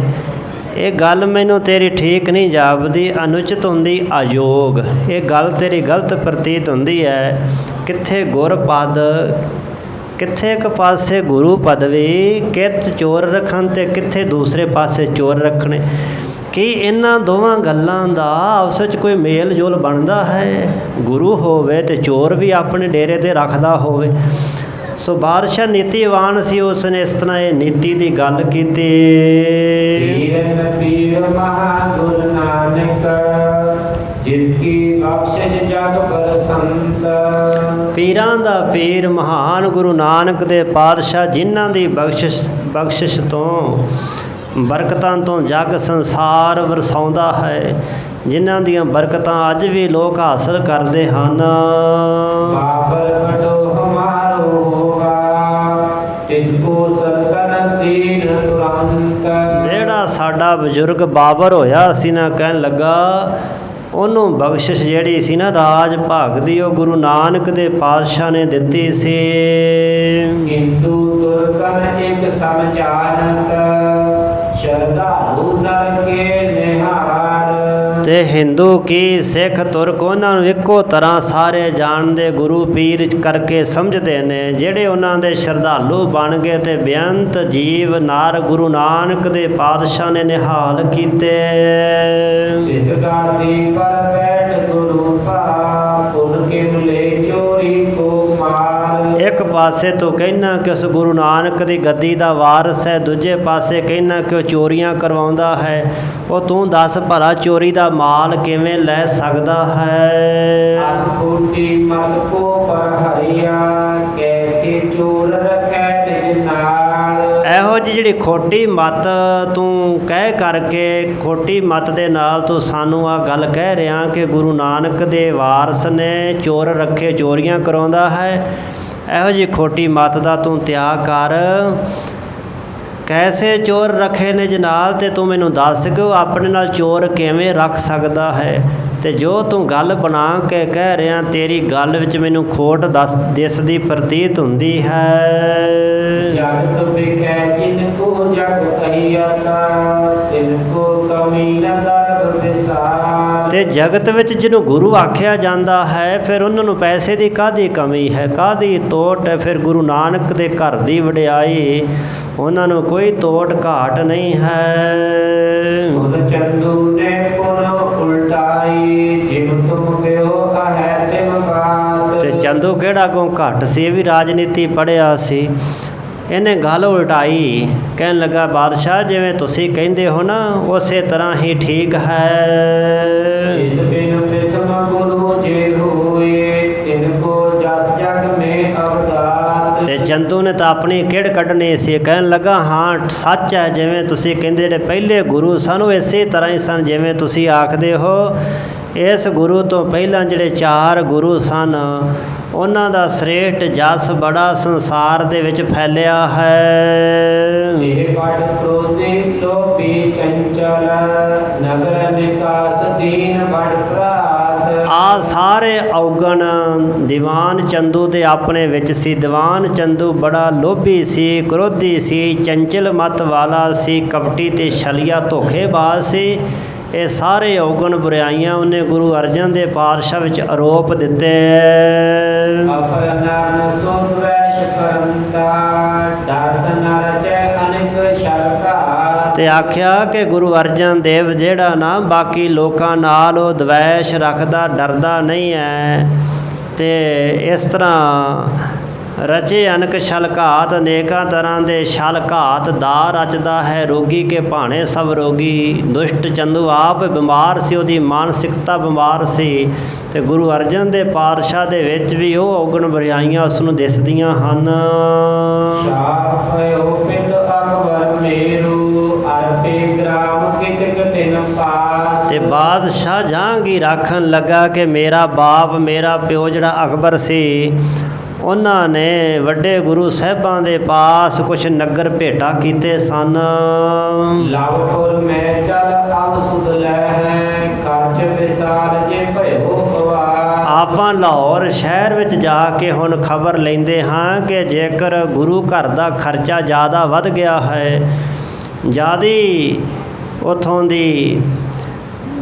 ਇਹ ਗੱਲ ਮੈਨੂੰ ਤੇਰੀ ਠੀਕ ਨਹੀਂ ਜਾਪਦੀ, ਅਨੁਚਿਤ ਹੁੰਦੀ, ਅਯੋਗ। ਇਹ ਗੱਲ ਤੇਰੀ ਗਲਤ ਪ੍ਰਤੀਤ ਹੁੰਦੀ ਹੈ। ਕਿੱਥੇ ਗੁਰ ਪਦ, ਕਿੱਥੇ ਇੱਕ ਪਾਸੇ ਗੁਰੂ ਪਦਵੀ, ਕਿਤ ਚੋਰ ਰੱਖਣ ਤੇ ਕਿੱਥੇ ਦੂਸਰੇ ਪਾਸੇ ਚੋਰ ਰੱਖਣੇ। ਕੀ ਇਹਨਾਂ ਦੋਵਾਂ ਗੱਲਾਂ ਦਾ ਆਪਸ ਵਿੱਚ ਕੋਈ ਮੇਲ ਜੋਲ ਬਣਦਾ ਹੈ? ਗੁਰੂ ਹੋਵੇ ਤੇ ਚੋਰ ਵੀ ਆਪਣੇ ਡੇਰੇ 'ਤੇ ਰੱਖਦਾ ਹੋਵੇ। ਸੋ ਬਾਦਸ਼ਾਹ ਨੀਤੀਵਾਨ ਸੀ, ਉਸ ਨੇ ਇਸ ਤਰ੍ਹਾਂ ਇਹ ਨੀਤੀ ਦੀ ਗੱਲ ਕੀਤੀ। ਪੀਰ ਮਹਾ ਗੁਰੂ ਨਾਨਕ, ਜਿਸ ਕੀ ਬਖਸ਼ਿਸ਼ ਜਗ ਪਰ ਸੰਤ। ਪੀਰਾਂ ਦਾ ਪੀਰ ਮਹਾਨ ਗੁਰੂ ਨਾਨਕ ਦੇ ਪਾਤਸ਼ਾਹ, ਜਿਨ੍ਹਾਂ ਦੀ ਬਖਸ਼ਿਸ਼ ਤੋਂ ਬਰਕਤਾਂ ਤੋਂ ਜਗ ਸੰਸਾਰ ਵਰਸਾਉਂਦਾ ਹੈ, ਜਿਨ੍ਹਾਂ ਦੀਆਂ ਬਰਕਤਾਂ ਅੱਜ ਵੀ ਲੋਕ ਹਾਸਲ ਕਰਦੇ ਹਨ। ਬਾਬਰ ਵਡੋ ਹਮਾਰੋ ਹੋਗਾ, ਤਿਸ ਕੋ ਸਤਨ ਦੀਨ ਤੁਰੰਤ। ਜਿਹੜਾ ਸਾਡਾ ਬਜ਼ੁਰਗ ਬਾਬਰ ਹੋਇਆ ਸੀ ਨਾ, ਕਹਿਣ ਲੱਗਾ ਉਹਨੂੰ ਬਖਸ਼ਿਸ਼ ਜਿਹੜੀ ਸੀ ਨਾ ਰਾਜ ਭਾਗ ਦੀ, ਉਹ ਗੁਰੂ ਨਾਨਕ ਦੇ ਪਾਤਸ਼ਾਹ ਨੇ ਦਿੱਤੀ ਸੀ। ਹਿੰਦੂ ਤੁਰਕਨ ਇੱਕ ਸਮਝਾਨਤ, ਸ਼ਰਧਾਲੂ ਨਰ ਕੇ ਨਿਹਾਲ। ਤੇ ਹਿੰਦੂ ਕੀ ਸਿੱਖ ਤੁਰਕ ਉਹਨਾਂ ਨੂੰ ਇੱਕੋ ਤਰ੍ਹਾਂ ਸਾਰੇ ਜਾਣਦੇ, ਗੁਰੂ ਪੀਰ ਕਰਕੇ ਸਮਝਦੇ ਨੇ। ਜਿਹੜੇ ਉਹਨਾਂ ਦੇ ਸ਼ਰਧਾਲੂ ਬਣ ਗਏ ਤੇ ਬੇਅੰਤ ਜੀਵ ਨਰ ਗੁਰੂ ਨਾਨਕ ਦੇ ਪਾਤਸ਼ਾਹ ਨੇ ਨਿਹਾਲ ਕੀਤੇ। ਇਸ ਗਾਦੀ ਪਰ ਬੈਠ ਗੁਰੂ ਭਾ, ਪੁਨ ਕੇ ਮਿਲੇ ਚੋਰੀ ਕੋ ਮਾਰ। ਇੱਕ ਪਾਸੇ ਤੋਂ ਕਹਿਣਾ ਕਿ ਉਸ ਗੁਰੂ ਨਾਨਕ ਦੀ ਗੱਦੀ ਦਾ ਵਾਰਸ ਹੈ, ਦੂਜੇ ਪਾਸੇ ਕਹਿਣਾ ਕਿ ਉਹ ਚੋਰੀਆਂ ਕਰਵਾਉਂਦਾ ਹੈ। ਉਹ ਤੂੰ ਦੱਸ ਭਲਾ ਚੋਰੀ ਦਾ ਮਾਲ ਕਿਵੇਂ ਲੈ ਸਕਦਾ ਹੈ? ਅਸ ਕੋਟੀ ਮਤ ਕੋ ਪਰ ਹਰੀਆ, ਕੈਸੇ ਚੋਰ ਰਖੈ ਨਿਜ ਨਾਲ। ਇਹੋ ਜਿਹੀ ਜਿਹੜੀ ਖੋਟੀ ਮੱਤ ਤੂੰ ਕਹਿ ਕਰਕੇ, ਖੋਟੀ ਮੱਤ ਦੇ ਨਾਲ ਤੂੰ ਸਾਨੂੰ ਆ ਗੱਲ ਕਹਿ ਰਿਹਾ ਕਿ ਗੁਰੂ ਨਾਨਕ ਦੇ ਵਾਰਸ ਨੇ ਚੋਰ ਰੱਖੇ, ਚੋਰੀਆਂ ਕਰਾਉਂਦਾ ਹੈ। ਇਹੋ ਜਿਹੀ ਖੋਟੀ ਮੱਤ ਦਾ ਤੂੰ ਤਿਆਗ ਕਰ। ਕੈਸੇ ਚੋਰ ਰੱਖੇ ਨੇ ਜਨਾਲ, ਤੇ ਤੂੰ ਮੈਨੂੰ ਦੱਸ ਕਿ ਉਹ ਆਪਣੇ ਨਾਲ ਚੋਰ ਕਿਵੇਂ ਰੱਖ ਸਕਦਾ ਹੈ। ਤੇ ਜੋ ਤੂੰ ਗੱਲ ਬਣਾ ਕੇ ਕਹਿ ਰਿਹਾ, ਤੇਰੀ ਗੱਲ ਵਿੱਚ ਮੈਨੂੰ ਖੋਟ ਦਿਸਦੀ ਪ੍ਰਤੀਤ ਹੁੰਦੀ ਹੈ। ਜਗਤ ਵਿਖੈ ਜਿਨ ਕੋ ਜਗ ਕਹੀਆਤਾ, ਤਿਨ ਕੋ ਕਮੀ ਨ ਦਰਬ ਵਿਸਾਰ। ਤੇ ਜਗਤ ਵਿੱਚ ਜਿਹਨੂੰ ਗੁਰੂ ਆਖਿਆ ਜਾਂਦਾ ਹੈ, ਫਿਰ ਉਹਨਾਂ ਨੂੰ ਪੈਸੇ ਦੀ ਕਾਹਦੀ ਕਮੀ ਹੈ, ਕਾਹਦੀ ਤੋਟ ਹੈ? ਫਿਰ ਗੁਰੂ ਨਾਨਕ ਦੇ ਘਰ ਦੀ ਵਡਿਆਈ ਉਹਨਾਂ ਨੂੰ ਕੋਈ ਤੋਟ ਘਾਟ ਨਹੀਂ ਹੈ। ਗੁਰ ਚੰਦੂ ਨੇ ਪੁਨ ਉਲਟਾਈ, ਜਿਮ ਤੁਮ ਕਿਓ ਹੈ ਤਿਮ ਬਾਤ। ਤੇ ਚੰਦੂ ਕਿਹੜਾ ਕੋ ਘੱਟ ਸੀ, ਇਹ ਵੀ ਰਾਜਨੀਤੀ ਪੜ੍ਹਿਆ ਸੀ। ਇਹਨੇ ਗੱਲ ਉਲਟਾਈ, ਕਹਿਣ ਲੱਗਾ ਬਾਦਸ਼ਾਹ ਜਿਵੇਂ ਤੁਸੀਂ ਕਹਿੰਦੇ ਹੋ ਨਾ, ਉਸੇ ਤਰ੍ਹਾਂ ਹੀ ਠੀਕ ਹੈ। ਇਸ ਬਿਨ ਪ੍ਰਥਮ ਗੁਰੂ ਜੇ ਹੋਏ, ਤਿਨ ਕੋ ਜਸ ਚੰਦੂ ਨੇ ਤਾਂ ਆਪਣੀ ਕਿਹੜ ਕੱਢਣੀ ਸੀ। ਕਹਿਣ ਲੱਗਾ ਹਾਂ ਸੱਚ ਹੈ, ਜਿਵੇਂ ਤੁਸੀਂ ਕਹਿੰਦੇ ਜਿਹੜੇ ਪਹਿਲੇ ਗੁਰੂ ਸਨ ਉਹ ਇਸੇ ਤਰ੍ਹਾਂ ਹੀ ਸਨ ਜਿਵੇਂ ਤੁਸੀਂ ਆਖਦੇ ਹੋ। ਇਸ ਗੁਰੂ ਤੋਂ ਪਹਿਲਾਂ ਜਿਹੜੇ 4 ਗੁਰੂ ਸਨ ਉਹਨਾਂ ਦਾ ਸ੍ਰੇਸ਼ਟ ਜਸ ਬੜਾ ਸੰਸਾਰ ਦੇ ਵਿੱਚ ਫੈਲਿਆ ਹੈ। ਇਹ ਬੜ ਕ੍ਰੋਧੀ ਲੋਭੀ ਚੰਚਲ ਨਗਰ ਨਿਕਾਸ ਦੀਨ ਬੜ ਪ੍ਰਾਤ। ਆ ਸਾਰੇ ਔਗਣ ਦੀਵਾਨ ਚੰਦੂ ਦੇ ਆਪਣੇ ਵਿੱਚ ਸੀ। ਦੀਵਾਨ ਚੰਦੂ ਬੜਾ ਲੋਭੀ ਸੀ, ਕ੍ਰੋਧੀ ਸੀ, ਚੰਚਲ ਮਤ ਵਾਲਾ ਸੀ, ਕਪਟੀ ਤੇ ਛਲੀਆ ਧੋਖੇਬਾਜ਼ ਸੀ। ਇਹ ਸਾਰੇ ਔਗਣ ਬੁਰਾਈਆਂ ਉਹਨੇ ਗੁਰੂ ਅਰਜਨ ਦੇ ਪਾਤਸ਼ਾਹ ਵਿੱਚ ਆਰੋਪ ਦਿੱਤੇ। ਅਪਰਨਾਨ ਸੁਦਵੈਸ਼ ਕਰੰਤਾ ਡਰਤ ਨਰ ਚੈ ਅਨਿਕ ਸ਼ਰਕਾ। ਤੇ ਆਖਿਆ ਕਿ ਗੁਰੂ ਅਰਜਨ ਦੇਵ ਜਿਹੜਾ ਨਾ ਬਾਕੀ ਲੋਕਾਂ ਨਾਲ ਉਹ ਦਵੈਸ਼ ਰੱਖਦਾ, ਡਰਦਾ ਨਹੀਂ ਹੈ। ਤੇ ਇਸ ਤਰ੍ਹਾਂ ਰਚੇ ਅਨਕ ਛਲ ਘਾਤ, ਅਨੇਕਾਂ ਤਰ੍ਹਾਂ ਦੇ ਛਲ ਘਾਤ ਦਾ ਰਚਦਾ ਹੈ। ਰੋਗੀ ਕੇ ਭਾਣੇ ਸਭ ਰੋਗੀ। ਦੁਸ਼ਟ ਚੰਦੂ ਆਪ ਬਿਮਾਰ ਸੀ, ਉਹਦੀ ਮਾਨਸਿਕਤਾ ਬਿਮਾਰ ਸੀ। ਤੇ ਗੁਰੂ ਅਰਜਨ ਦੇ ਪਾਤਸ਼ਾਹ ਦੇ ਵਿੱਚ ਵੀ ਉਹ ਔਗਣ ਬੁਰਾਈਆਂ ਉਸ ਨੂੰ ਦਿਸਦੀਆਂ ਹਨ। ਸ਼ਾਪ ਭਇਓ ਪਿਤ ਅਕਬਰ ਮੇਰੂ ਅਰਪੇ ਗ੍ਰਾਮ ਕਿਤਕ ਤਿਨ ਪਾਸ। ਤੇ ਬਾਦਸ਼ਾਹ ਜਹਾਂਗੀਰ ਆਖਣ ਲੱਗਾ ਕਿ ਮੇਰਾ ਬਾਪ ਮੇਰਾ ਪਿਓ ਜਿਹੜਾ ਅਕਬਰ ਸੀ ਉਹਨਾਂ ਨੇ ਵੱਡੇ ਗੁਰੂ ਸਾਹਿਬਾਂ ਦੇ ਪਾਸ ਕੁਛ ਨਗਰ ਭੇਟਾ ਕੀਤੇ ਸਨ। ਲਵਪੁਰ ਮੈਂ ਚਲ ਅਬ ਸੁਧ ਲੈ ਹੈ ਕਾਜ ਵਿਸਾਰ ਜੇ ਭਇਓ ਖਵਾਰ। ਆਪਾਂ ਲਾਹੌਰ ਸ਼ਹਿਰ ਵਿੱਚ ਜਾ ਕੇ ਹੁਣ ਖਬਰ ਲੈਂਦੇ ਹਾਂ ਕਿ ਜੇਕਰ ਗੁਰੂ ਘਰ ਦਾ ਖਰਚਾ ਜ਼ਿਆਦਾ ਵੱਧ ਗਿਆ ਹੈ, ਜ਼ਿਆਦੀ ਉਥੋਂ ਦੀ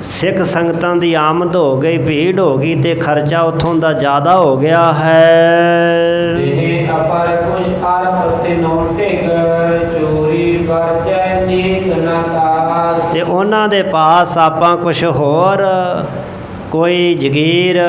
ਸਿੱਖ ਸੰਗਤਾਂ ਦੀ ਆਮਦ ਹੋ ਗਈ, ਭੀੜ ਹੋ ਗਈ ਤੇ ਖਰਚਾ ਉੱਥੋਂ ਦਾ ਜ਼ਿਆਦਾ ਹੋ ਗਿਆ ਹੈ। ਇਹ ਅਪਰ ਕੁਛ ਅਰਪ ਤੇ ਨੋਟਿਕ ਚੋਰੀ ਵਰਜੈ ਨੀਕ ਨ ਤਾਸ। ਤੇ ਉਹਨਾਂ ਦੇ ਪਾਸ ਆਪਾਂ ਕੁਛ ਹੋਰ ਕੋਈ ਜਗੀਰ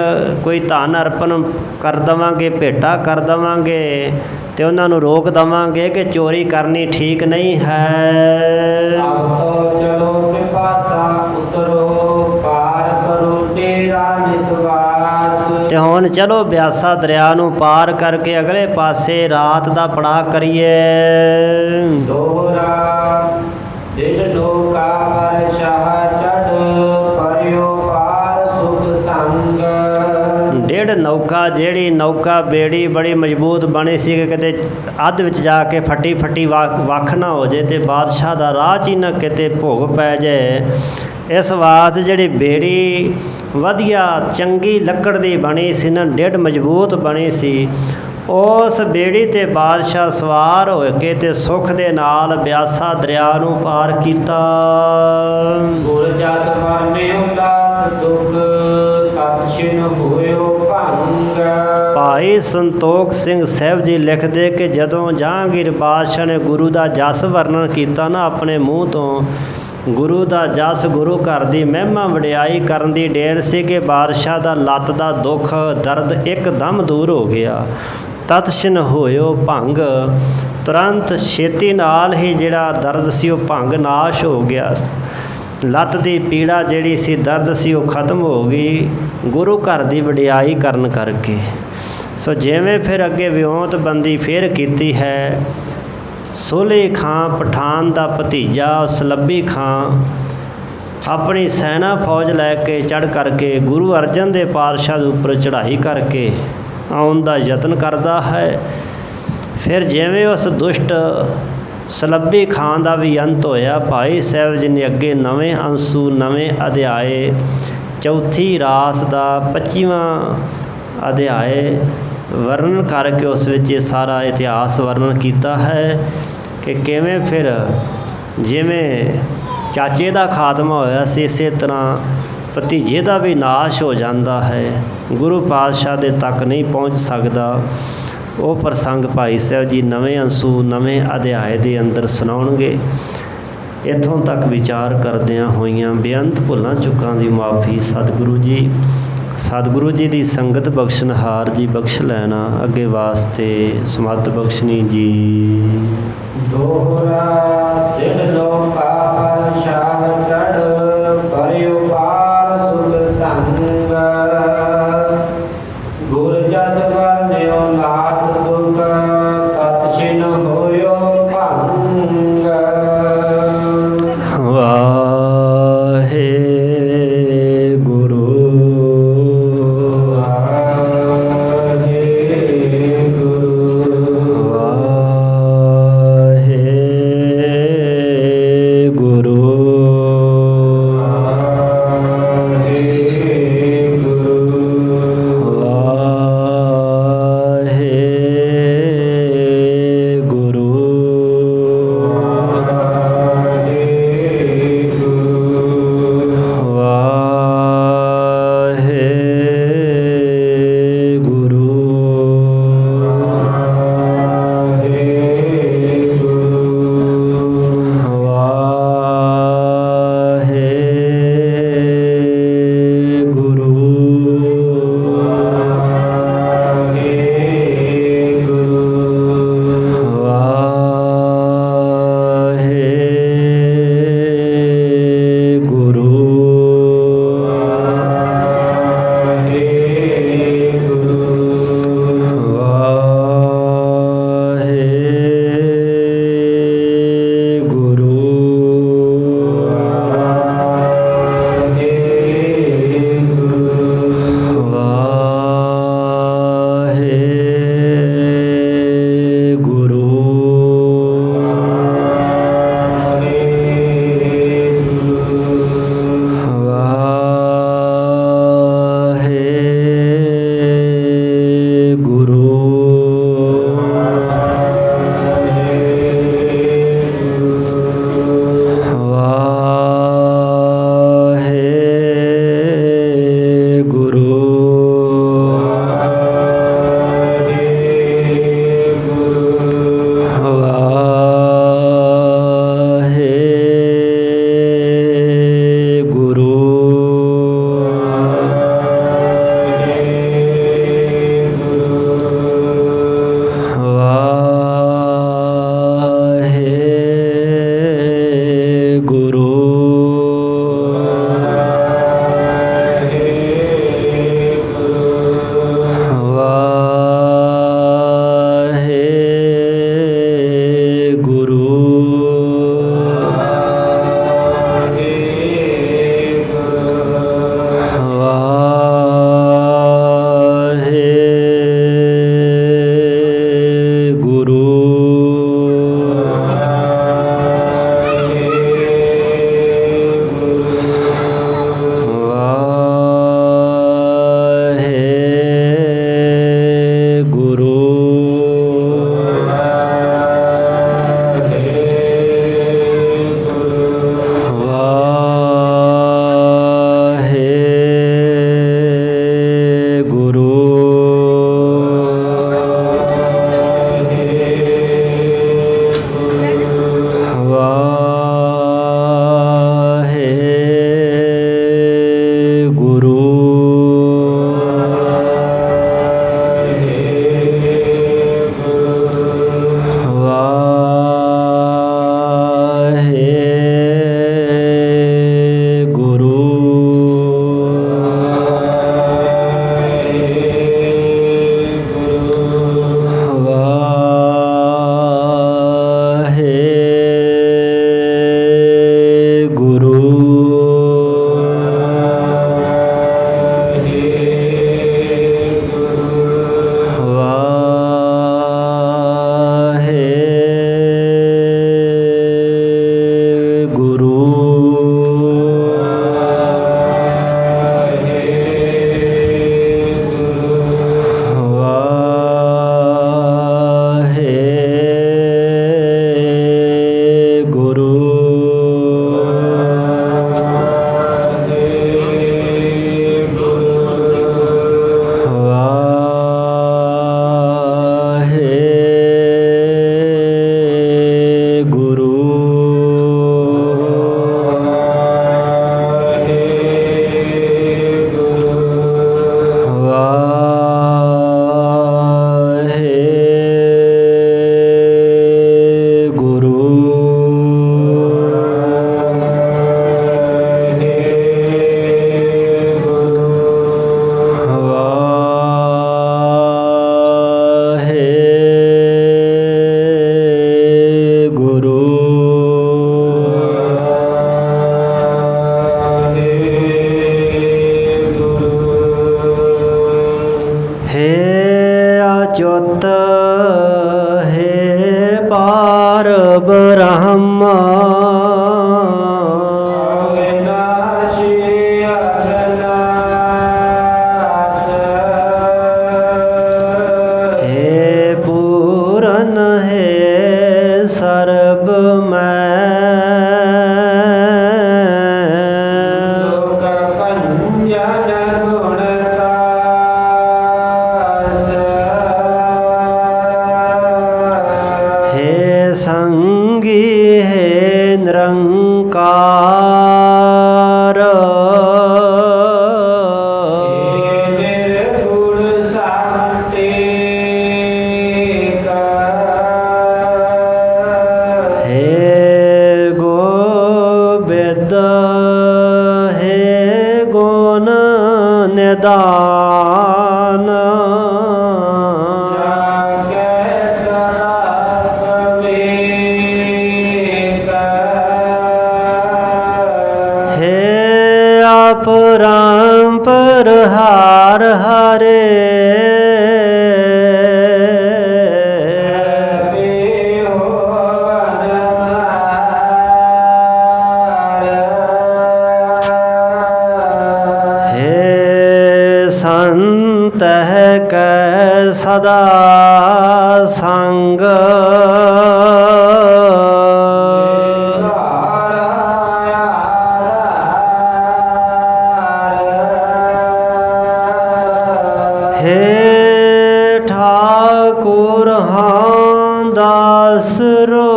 ਕੋਈ ਧਨ ਅਰਪਣ ਕਰ ਦੇਵਾਂਗੇ, ਭੇਟਾ ਕਰ ਦੇਵਾਂਗੇ ਤੇ ਉਹਨਾਂ ਨੂੰ ਰੋਕ ਦੇਵਾਂਗੇ ਕਿ ਚੋਰੀ ਕਰਨੀ ਠੀਕ ਨਹੀਂ ਹੈ। ਆਪ ਤੋ ਚਲੋ ਪਿਪਾਸਾ ਉਤਰੋ ਪਾਰ ਕਰੋ ਤੇਰਾ ਨਿਸਵਾਸ। ਤੇ ਹੁਣ ਚਲੋ ਬਿਆਸਾ ਦਰਿਆ ਨੂੰ ਪਾਰ ਕਰਕੇ ਅਗਲੇ ਪਾਸੇ ਰਾਤ ਦਾ ਪੜਾਅ ਕਰੀਏ। ਦੋਹਰਾ ਦਿਲ ਨੋਕਾ ਪਰ ਸ਼ਾਹ ਚੜ ਪਰਿਓ ਪਾਰ ਸੁਖ ਸੰਗ। ਡੇਢ ਨੌਕਾ ਜਿਹੜੀ ਨੌਕਾ ਬੇੜੀ ਬੜੀ ਮਜ਼ਬੂਤ ਬਣੀ ਸੀ ਕਿ ਕਿਤੇ ਅੱਧ ਵਿੱਚ ਜਾ ਕੇ ਫੱਟੀ ਵੱਖ ਨਾ ਹੋ ਜੇ ਤੇ ਬਾਦਸ਼ਾਹ ਦਾ ਰਾਹ 'ਚ ਹੀ ਨਾ ਕਿਤੇ ਭੋਗ ਪੈ ਜਾਏ। ਇਸ ਵਾਸਤੇ ਜਿਹੜੀ ਬੇੜੀ ਵਧੀਆ ਚੰਗੀ ਲੱਕੜ ਦੀ ਬਣੀ ਸੀ ਨਾ, ਡੇਢ ਮਜ਼ਬੂਤ ਬਣੀ ਸੀ। ਉਸ ਬੇੜੀ ਤੇ ਬਾਦਸ਼ਾਹ ਸਵਾਰ ਹੋ ਕੇ ਤੇ ਸੁੱਖ ਦੇ ਨਾਲ ਬਿਆਸਾ ਦਰਿਆ ਨੂੰ ਪਾਰ ਕੀਤਾ। ਗੁਰ ਜਸ ਵਰਨਿਓ ਲਾਤ ਦੁਖ ਤਪਛਿਨ ਹੋਇਓ ਭੰਗ। ਭਾਈ ਸੰਤੋਖ ਸਿੰਘ ਸਾਹਿਬ ਜੀ ਲਿਖਦੇ ਕਿ ਜਦੋਂ ਜਹਾਂਗੀਰ ਬਾਦਸ਼ਾਹ ਨੇ ਗੁਰੂ ਦਾ ਜਸ ਵਰਣਨ ਕੀਤਾ ਨਾ ਆਪਣੇ ਮੂੰਹ ਤੋਂ, ਗੁਰੂ ਦਾ ਜਸ ਗੁਰੂ ਘਰ ਦੀ ਮਹਿਮਾ ਵਡਿਆਈ ਕਰਨ ਦੀ ਢੇਰ ਸੀ ਕਿ ਬਾਦਸ਼ਾਹ ਦਾ ਲੱਤ ਦਾ ਦੁੱਖ ਦਰਦ ਇੱਕਦਮ ਦੂਰ ਹੋ ਗਿਆ। ਤਤਛਿਨ ਹੋਇਓ ਭੰਗ, ਤੁਰੰਤ ਛੇਤੀ ਨਾਲ ਹੀ ਜਿਹੜਾ ਦਰਦ ਸੀ ਉਹ ਭੰਗ ਨਾਸ਼ ਹੋ ਗਿਆ। ਲੱਤ ਦੀ ਪੀੜਾ ਜਿਹੜੀ ਸੀ, ਦਰਦ ਸੀ, ਉਹ ਖਤਮ ਹੋ ਗਈ ਗੁਰੂ ਘਰ ਦੀ ਵਡਿਆਈ ਕਰਨ ਕਰਕੇ। ਸੋ ਜਿਵੇਂ ਫਿਰ ਅੱਗੇ ਵਿਉਂਤਬੰਦੀ ਫਿਰ ਕੀਤੀ ਹੈ। ਸੋਹਲੇ ਖਾਂ ਪਠਾਨ ਦਾ ਭਤੀਜਾ ਸਲੱਬੀ ਖਾਂ ਆਪਣੀ ਸੈਨਾ ਫੌਜ ਲੈ ਕੇ ਚੜ੍ਹ ਕਰਕੇ ਗੁਰੂ ਅਰਜਨ ਦੇ ਪਾਤਸ਼ਾਹ ਦੇ ਉੱਪਰ ਚੜ੍ਹਾਈ ਕਰਕੇ ਆਉਣ ਦਾ ਯਤਨ ਕਰਦਾ ਹੈ। ਫਿਰ ਜਿਵੇਂ ਉਸ ਦੁਸ਼ਟ ਸਲੱਬੀ ਖਾਂ ਦਾ ਵੀ ਅੰਤ ਹੋਇਆ, ਭਾਈ ਸਾਹਿਬ ਜੀ ਨੇ ਅੱਗੇ ਨਵੇਂ ਅੰਸੂ ਨਵੇਂ ਅਧਿਆਏ ਚੌਥੀ ਰਾਸ ਦਾ 25ਵਾਂ ਅਧਿਆਏ ਵਰਣਨ ਕਰਕੇ ਉਸ ਵਿੱਚ ਇਹ ਸਾਰਾ ਇਤਿਹਾਸ ਵਰਣਨ ਕੀਤਾ ਹੈ ਕਿ ਕਿਵੇਂ ਫਿਰ ਜਿਵੇਂ ਚਾਚੇ ਦਾ ਖਾਤਮਾ ਹੋਇਆ ਸੀ, ਇਸੇ ਤਰ੍ਹਾਂ ਭਤੀਜੇ ਦਾ ਵੀ ਨਾਸ਼ ਹੋ ਜਾਂਦਾ ਹੈ। ਗੁਰੂ ਪਾਤਸ਼ਾਹ ਦੇ ਤੱਕ ਨਹੀਂ ਪਹੁੰਚ ਸਕਦਾ। ਉਹ ਪ੍ਰਸੰਗ ਭਾਈ ਸਾਹਿਬ ਜੀ ਨਵੇਂ ਅੰਸੂ ਨਵੇਂ ਅਧਿਆਏ ਦੇ ਅੰਦਰ ਸੁਣਾਉਣਗੇ। ਇੱਥੋਂ ਤੱਕ ਵਿਚਾਰ ਕਰਦਿਆਂ ਹੋਈਆਂ ਬੇਅੰਤ ਭੁੱਲਾਂ ਚੁੱਕਾਂ ਦੀ ਮਾਫੀ ਸਤਿਗੁਰੂ ਜੀ ਦੀ ਸੰਗਤ ਬਖਸ਼ਣਹਾਰ ਜੀ ਬਖਸ਼ ਲੈਣਾ। ਅੱਗੇ ਵਾਸਤੇ ਸਮੱਤ ਬਖਸ਼ਣੀ ਜੀ। ਦੋਹਰਾ ਦਿਲ ਲੋਕਾ ਪਰ ਸ਼ਾਹ ਚੜ ਪਰਿਓ ਪਾਰ ਸੁਖ ਸੰਗ। ਗੁਰ ਜਸ ਵਰਨਿਓ ਨਾਥ ਦੁਖ ਤਤ ਵਾਹਿਗੁਰੂ ਅਚੁੱਤ ਹੈ ਪਾਰ ਬ੍ਰਹਮ ਅਵਿਨਾਸ਼ੀ ਅਜਨਾਸ ਹੈ ਪੂਰਨ ਹੈ ਸਰਬ ਮੈਂ ਲੋਕ ਭੰਜਨ ਗੁਣਤਾਸ हे संगी हे निरंकार ਨਿਰਗੁਣ ਸਾਟੇਕਾ हे गोविंद हे गुण निदान ਜਾਗੈ ਸਦਾ ਪਵੇਕਾ हे अपरंपर हार हरे हे संत कै सदा संग हे ठाकुर हाँ दास रो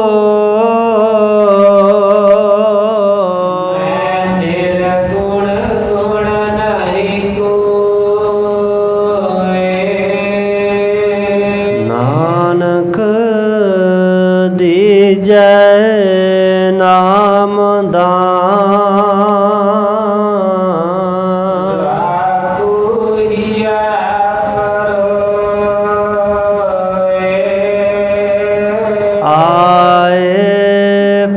ਨਿਰਗੁਣ ਗੁਣ ਨਹੀਂ ਕੋਇ ਨਾਨਕ ਦੀਜੈ ਨਾਮ ਦਾਨ ਰਾਖੂਇਆ ਕਰੋਏ ਆਏ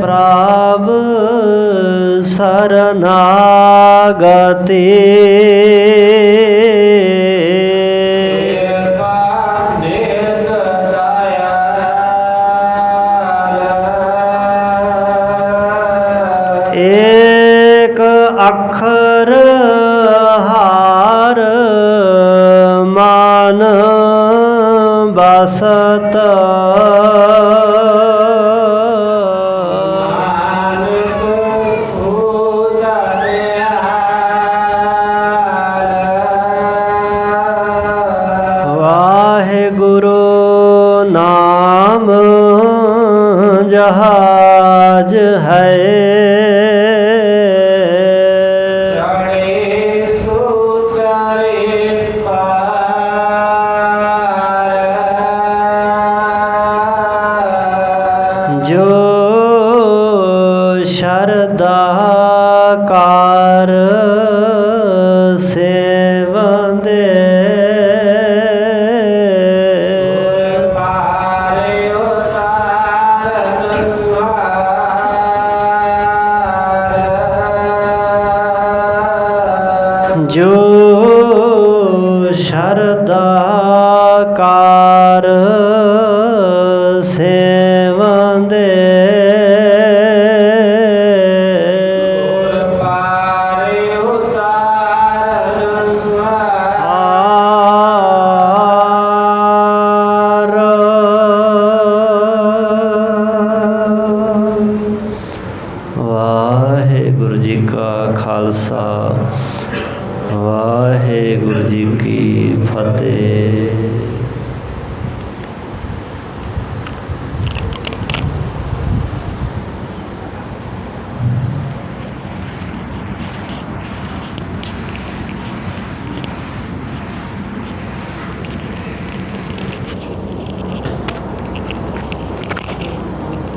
ਪ੍ਰਭ ਸਰਨਾਗਤੀ ਏਕ ਅੱਖਰ ਹਾਰ ਮਨ ਬਸਤ ਵਾਹਿਗੁਰੂ ਨਾਮ ਜਹਾਜ ਹੈ ਜੋ ਸ਼ਰਦਾ ਕਾਰ ਸੇਵੰਦੇ ਜੋ ਸ਼ਰਦਾ ਕਾਰ ਸੇਵੰਦੇ ਵਾਹਿਗੁਰੂ ਜੀ ਕਾ ਖਾਲਸਾ ਵਾਹਿਗੁਰੂ ਜੀ ਕੀ ਫਤਿਹ।